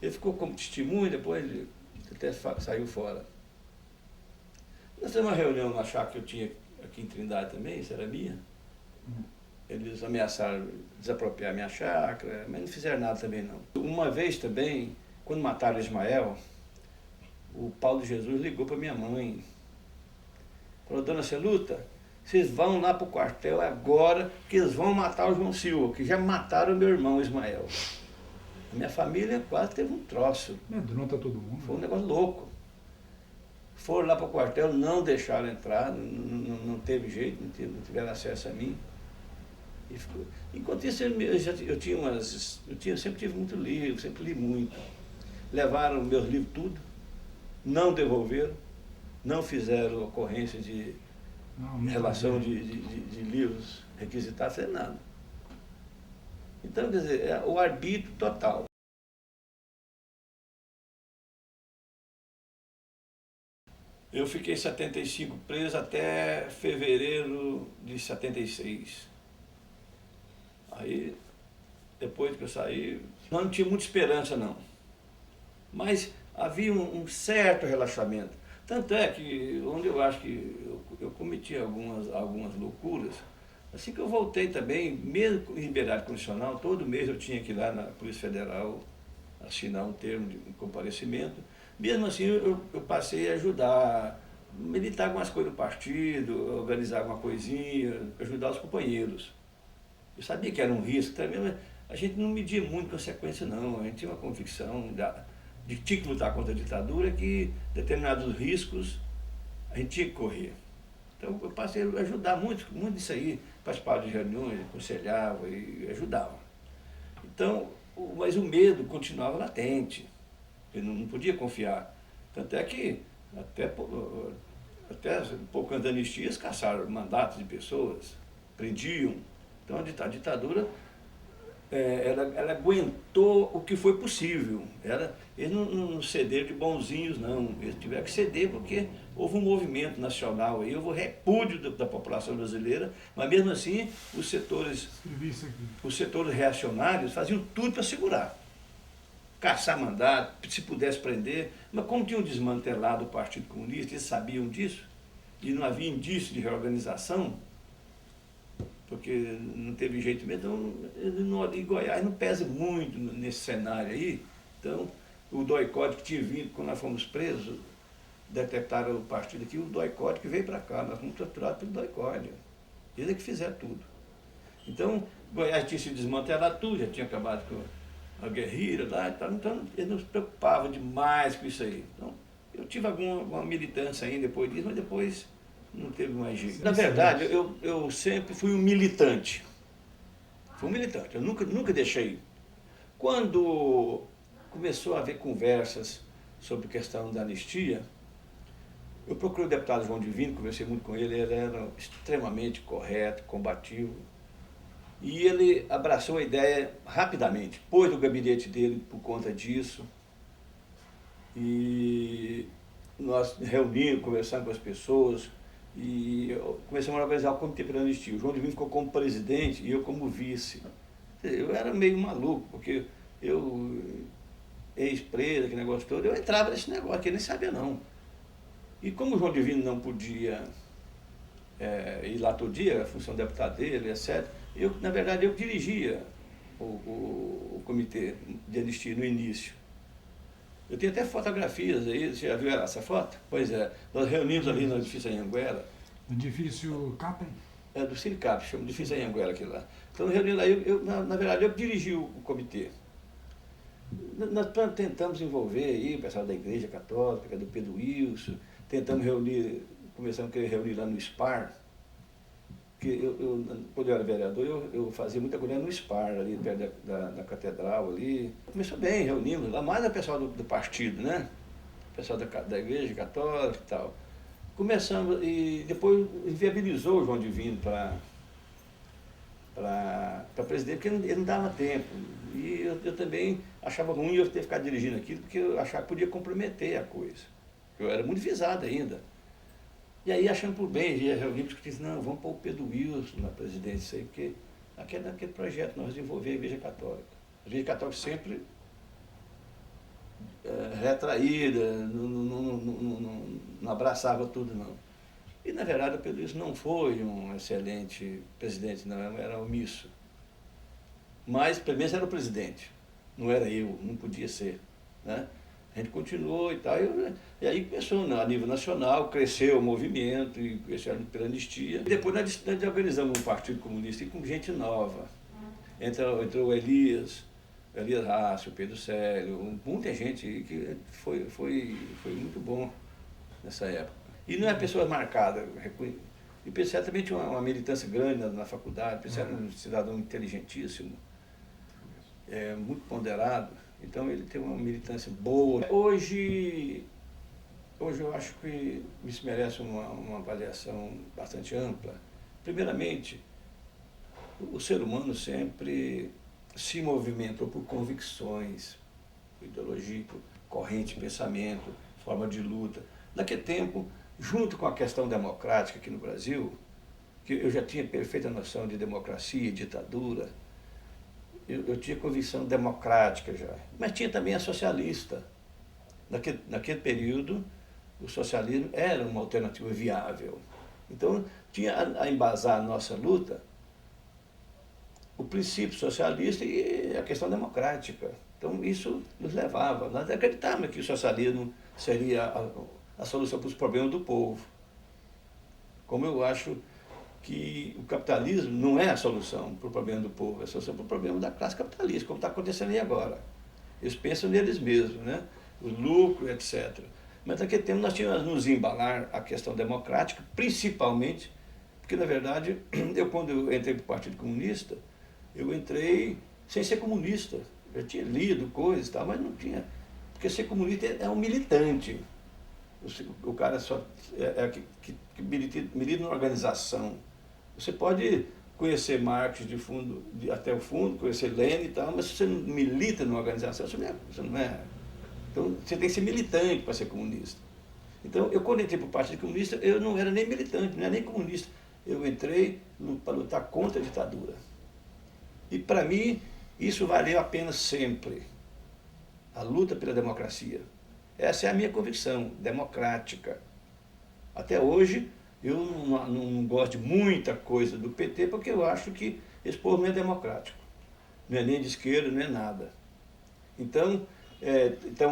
Ele ficou como testemunho, depois ele até saiu fora. Nós temos uma reunião numa chácara que eu tinha aqui em Trindade também, isso era minha. Eles ameaçaram desapropriar minha chácara, mas não fizeram nada também não. Uma vez também, quando mataram Ismael, o Paulo Jesus ligou para minha mãe. Falou, dona Celuta, vocês vão lá para o quartel agora, que eles vão matar o João Silva, que já mataram o meu irmão Ismael. A minha família quase teve um troço. Amedronta todo mundo. Foi um negócio louco. Foram lá para o quartel, não deixaram entrar, não teve jeito, não tiveram acesso a mim. Enquanto isso, eu sempre tive muito livro, sempre li muito. Levaram meus livros tudo, não devolveram, não fizeram ocorrência de relação de livros requisitados, sem nada. Então, quer dizer, é o arbítrio total. Eu fiquei em 75 preso até fevereiro de 76. Aí, depois que eu saí, não tinha muita esperança não. Mas havia um certo relaxamento. Tanto é que, onde eu acho que eu cometi algumas loucuras, assim que eu voltei também, mesmo em liberdade condicional, todo mês eu tinha que ir lá na Polícia Federal assinar um termo de comparecimento. Mesmo assim, eu passei a ajudar, militar algumas coisas do partido, organizar alguma coisinha, ajudar os companheiros. Eu sabia que era um risco também, mas a gente não media muito consequência não, a gente tinha uma convicção de que tinha que lutar contra a ditadura, que determinados riscos a gente tinha que correr. Então eu passei a ajudar muito nisso aí, participava de reuniões, aconselhava e ajudava. Então, mas o medo continuava latente, eu não podia confiar. Tanto é que até pouco antes da anistia, eles caçaram mandatos de pessoas, prendiam. Então a ditadura, ela aguentou o que foi possível. Eles não cederam de bonzinhos, não. Eles tiveram que ceder porque houve um movimento nacional aí, houve um repúdio da população brasileira, mas mesmo assim os setores reacionários faziam tudo para segurar. Caçar mandato, se pudesse prender, mas como tinham desmantelado o Partido Comunista, eles sabiam disso, e não havia indício de reorganização, porque não teve jeito mesmo, então em Goiás não pesa muito nesse cenário aí. Então, o DOI-CODE que tinha vindo, quando nós fomos presos, detectaram o partido aqui, o DOI-CODE que veio para cá, nós fomos torturados pelo DOI-CODE. Eles é que fizeram tudo. Então, Goiás tinha se desmantelado tudo, já tinha acabado com a guerrilha lá e tal, então eles não se preocupavam demais com isso aí. Então, eu tive alguma militância aí depois disso, mas depois não teve mais jeito. Na verdade, eu sempre fui um militante. Fui um militante, eu nunca deixei. Quando começou a haver conversas sobre a questão da anistia, eu procurei o deputado João Divino, conversei muito com ele era extremamente correto, combativo, e ele abraçou a ideia rapidamente, pôs no gabinete dele por conta disso, e nós reunimos, conversamos com as pessoas, e começamos a organizar o Comitê pela Anistia. O João Divino ficou como presidente e eu como vice. Eu era meio maluco, porque eu, ex-presa, aquele negócio todo, eu entrava nesse negócio, que eu nem sabia não. E como o João Divino não podia ir lá todo dia, a função de deputado dele, etc., na verdade, eu dirigia o Comitê de Anistia no início. Eu tenho até fotografias aí, você já viu essa foto? Pois é, nós reunimos ali no edifício Anhanguera. Edifício Capem? É, do Sindicato, chama edifício Anhanguera aquilo lá. Então, reunindo lá, na verdade, eu dirigi o comitê. Nós tentamos envolver aí o pessoal da Igreja Católica, do Pedro Wilson, tentamos começamos a querer reunir lá no SPAR, porque quando eu era vereador, eu fazia muita coisa no SPAR, ali perto da catedral ali. Começou bem, reunimos lá, mais o pessoal do partido, né? O pessoal da Igreja Católica e tal. Começamos, e depois inviabilizou o João Divino para presidente, porque ele não dava tempo. E eu também achava ruim eu ter ficado dirigindo aquilo, porque eu achava que podia comprometer a coisa. Eu era muito visado ainda. E aí, achando por bem, ia reunir, discutir, não, vamos pôr o Pedro Wilson na presidência aí, porque naquele projeto nós desenvolvemos a Igreja Católica. A Igreja Católica sempre retraída, não abraçava tudo, não. E, na verdade, o Pedro Wilson não foi um excelente presidente, não, era omisso. Mas, pelo menos, era o presidente, não era eu, não podia ser, né? A gente continuou e tal, e aí começou a nível nacional, cresceu o movimento, e cresceu pela anistia. E depois nós organizamos um partido comunista e com gente nova. Entrou o Elias Rácio, o Pedro Célio, muita gente que foi muito bom nessa época. E não é pessoa marcada. E o PCE também tinha uma militância grande na faculdade, o PCE era um cidadão inteligentíssimo, muito ponderado. Então ele tem uma militância boa. Hoje eu acho que isso merece uma avaliação bastante ampla. Primeiramente, o ser humano sempre se movimentou por convicções, por ideologia, por corrente de pensamento, forma de luta. Naquele tempo, junto com a questão democrática aqui no Brasil, que eu já tinha perfeita noção de democracia e ditadura, eu tinha convicção democrática já, mas tinha também a socialista. Naquele período, o socialismo era uma alternativa viável. Então, tinha a embasar a nossa luta o princípio socialista e a questão democrática. Então, isso nos levava. Nós acreditávamos que o socialismo seria a solução para os problemas do povo. Como eu acho que o capitalismo não é a solução para o problema do povo, é a solução para o problema da classe capitalista, como está acontecendo aí agora. Eles pensam neles mesmos, né? O lucro, etc. Mas naquele tempo nós tínhamos nos embalar a questão democrática, principalmente, porque na verdade, quando eu entrei para o Partido Comunista, eu entrei sem ser comunista. Eu tinha lido coisas e tal, mas não tinha. Porque ser comunista é um militante. O cara só que milita numa organização. Você pode conhecer Marx de fundo, até o fundo, conhecer Lenin e tal, mas se você não milita numa organização, você não é. Então, você tem que ser militante para ser comunista. Então, quando entrei para o Partido Comunista, eu não era nem militante, não era nem comunista. Eu entrei para lutar contra a ditadura. E, para mim, isso valeu a pena sempre. A luta pela democracia. Essa é a minha convicção, democrática. Até hoje, eu não gosto de muita coisa do PT, porque eu acho que esse povo não é democrático. Não é nem de esquerda, não é nada. Então,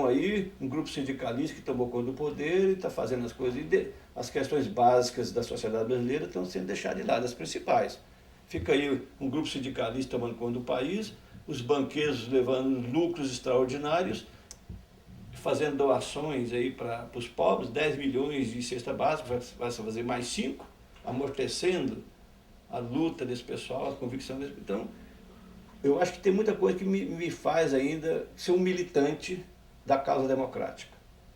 aí um grupo sindicalista que tomou conta do poder e está fazendo as coisas. As questões básicas da sociedade brasileira estão sendo deixadas de lado, as principais. Fica aí um grupo sindicalista tomando conta do país, os banqueiros levando lucros extraordinários, fazendo doações aí para os pobres, 10 milhões de cesta básica, vai fazer mais 5, amortecendo a luta desse pessoal, a convicção desse. Então, eu acho que tem muita coisa que me faz ainda ser um militante da causa democrática.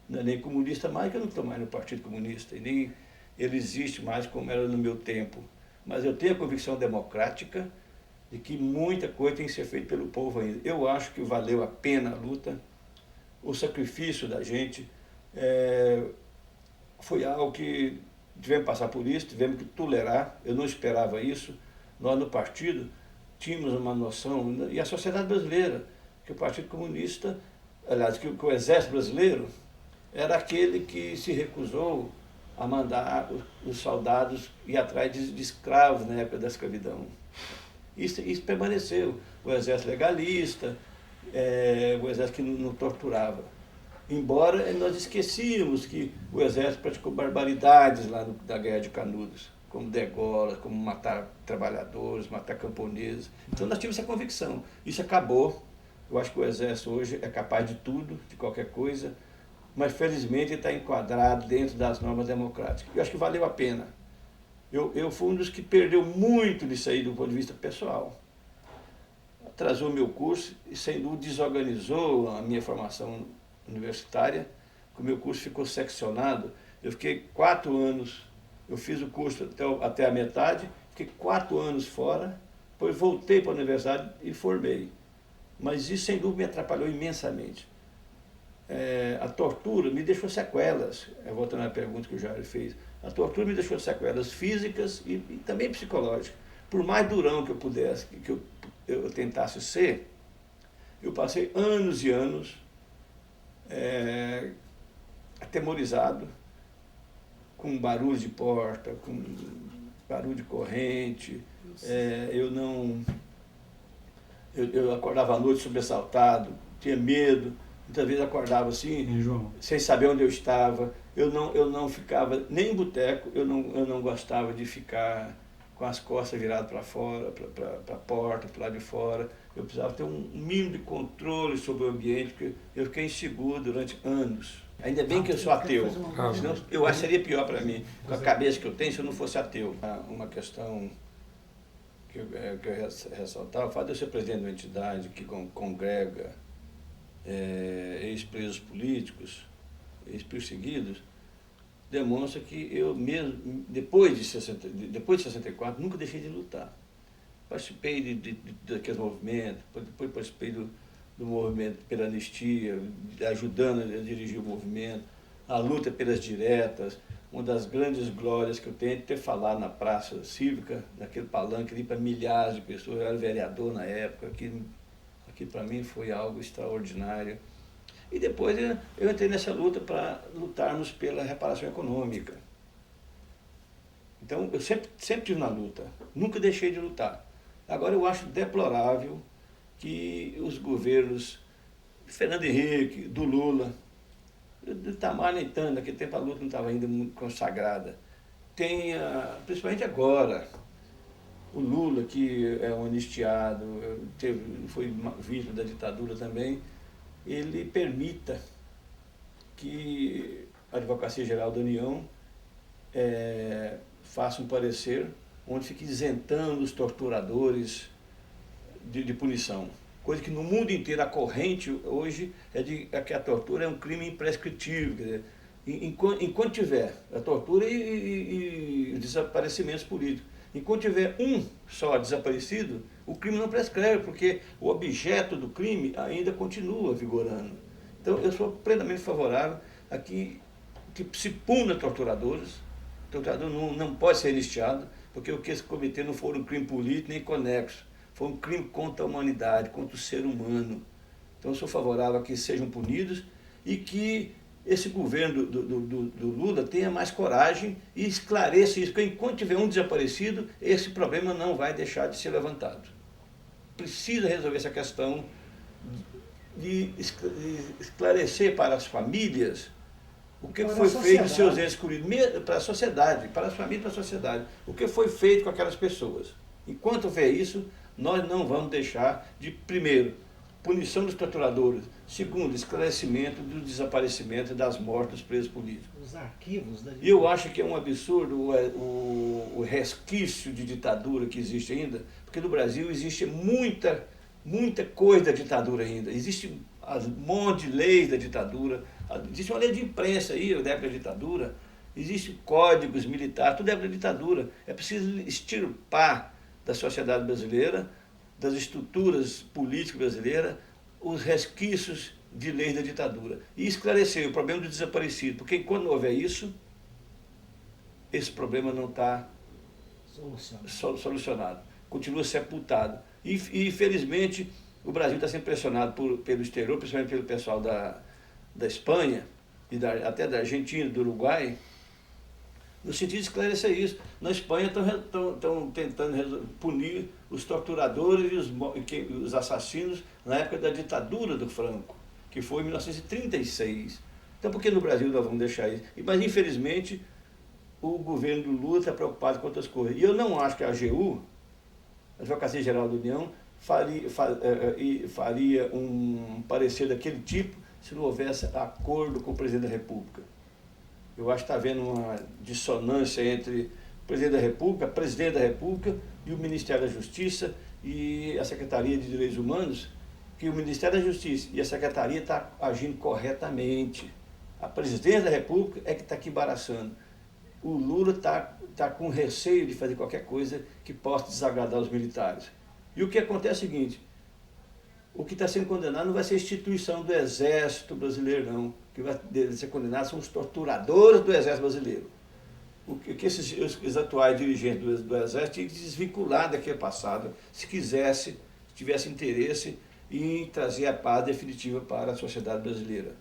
Não é nem comunista mais, que eu não estou mais no Partido Comunista, e nem ele existe mais como era no meu tempo. Mas eu tenho a convicção democrática de que muita coisa tem que ser feita pelo povo ainda. Eu acho que valeu a pena a luta, o sacrifício da gente, foi algo que tivemos que passar por isso, tivemos que tolerar, eu não esperava isso. Nós no partido tínhamos uma noção, e a sociedade brasileira, que o Partido Comunista, aliás, que o Exército Brasileiro era aquele que se recusou a mandar os soldados ir atrás de escravos na época da escravidão. Isso permaneceu. O Exército legalista, o Exército que não torturava. Embora nós esquecíamos que o Exército praticou barbaridades lá na Guerra de Canudos, como degola, como matar trabalhadores, matar camponeses. Então nós tínhamos essa convicção. Isso acabou. Eu acho que o Exército hoje é capaz de tudo, de qualquer coisa, mas felizmente ele está enquadrado dentro das normas democráticas. Eu acho que valeu a pena. Eu fui um dos que perdeu muito disso aí do ponto de vista pessoal. Atrasou meu curso e, sem dúvida, desorganizou a minha formação universitária, que o meu curso ficou seccionado. Eu fiquei 4 anos, eu fiz o curso até a metade, fiquei 4 anos fora, depois voltei para a universidade e formei. Mas isso, sem dúvida, me atrapalhou imensamente. A tortura me deixou sequelas, voltando à pergunta que o Jair fez, a tortura me deixou sequelas físicas e também psicológicas. Por mais durão que eu pudesse, que eu tentasse ser, eu passei anos e anos atemorizado, com barulho de porta, com barulho de corrente. Eu acordava à noite sobressaltado, tinha medo. Muitas vezes acordava assim, sem saber onde eu estava. Eu não ficava nem em boteco, eu não gostava de ficar com as costas viradas para fora, para a porta, para lá de fora. Eu precisava ter um mínimo de controle sobre o ambiente, porque eu fiquei inseguro durante anos. Ainda bem que eu sou ateu, senão eu acho que seria pior para mim, com a cabeça que eu tenho, se eu não fosse ateu. Uma questão que eu ressaltar, o fato de eu ser presidente de uma entidade que congrega ex-presos políticos, ex-perseguidos, demonstra que eu mesmo, depois de 64, nunca deixei de lutar. Participei daqueles movimentos, depois participei do movimento pela anistia, ajudando a dirigir o movimento, a luta pelas diretas, uma das grandes glórias que eu tenho é ter falado na Praça Cívica, naquele palanque ali para milhares de pessoas. Eu era vereador na época, aqui para mim foi algo extraordinário. E depois eu entrei nessa luta para lutarmos pela reparação econômica. Então, eu sempre estive na luta, nunca deixei de lutar. Agora, eu acho deplorável que os governos de Fernando Henrique, do Lula, do Itamar nem tanto, naquele tempo a luta não estava ainda muito consagrada, tenha, principalmente agora, o Lula, que é um anistiado, foi vítima da ditadura também, ele permita que a Advocacia Geral da União faça um parecer onde fique isentando os torturadores de punição. Coisa que no mundo inteiro a corrente hoje é que a tortura é um crime imprescritível. Quer dizer, enquanto tiver a tortura e desaparecimentos políticos, enquanto tiver um só desaparecido, o crime não prescreve, porque o objeto do crime ainda continua vigorando. Então, eu sou plenamente favorável a que se puna torturadores. O torturador não pode ser anistiado, porque o que eles cometeram não foi um crime político nem conexo. Foi um crime contra a humanidade, contra o ser humano. Então, eu sou favorável a que sejam punidos e que esse governo do Lula tenha mais coragem e esclareça isso, porque enquanto tiver um desaparecido, esse problema não vai deixar de ser levantado. Precisa resolver essa questão de esclarecer para as famílias o que foi feito dos seus entes queridos, para a sociedade, para as famílias e para a sociedade, o que foi feito com aquelas pessoas. Enquanto houver isso, nós não vamos deixar de, primeiro, punição dos torturadores, segundo, esclarecimento do desaparecimento e das mortes dos presos políticos. Os arquivos da ditadura. Eu acho que é um absurdo o resquício de ditadura que existe ainda, porque no Brasil existe muita coisa da ditadura ainda. Existe um monte de leis da ditadura, existe uma lei de imprensa aí, da época da ditadura, existem códigos militares, tudo é da ditadura. É preciso extirpar da sociedade brasileira, das estruturas políticas brasileiras, os resquícios de leis da ditadura. E esclarecer o problema do desaparecido, porque enquanto não houver isso, esse problema não está solucionado. Continua sepultado. E infelizmente, o Brasil está sendo pressionado pelo exterior, principalmente pelo pessoal da Espanha, e até da Argentina, do Uruguai, no sentido de esclarecer isso. Na Espanha estão tentando punir os torturadores e os assassinos na época da ditadura do Franco, que foi em 1936. Então, por que no Brasil nós vamos deixar isso? Mas, infelizmente, o governo do Lula está preocupado com outras coisas. E eu não acho que a AGU, a Advocacia Geral da União, faria um parecer daquele tipo se não houvesse acordo com o presidente da República. Eu acho que está havendo uma dissonância entre o presidente da República e o Ministério da Justiça e a Secretaria de Direitos Humanos, que o Ministério da Justiça e a Secretaria estão agindo corretamente. A presidência da República é que está aqui embaraçando. O Lula está com receio de fazer qualquer coisa que possa desagradar os militares. E o que acontece é o seguinte: o que está sendo condenado não vai ser a instituição do Exército Brasileiro, não. O que vai ser condenado são os torturadores do Exército Brasileiro. O que esses atuais dirigentes do Exército tinham que desvincular daquele passado, se tivesse interesse em trazer a paz definitiva para a sociedade brasileira.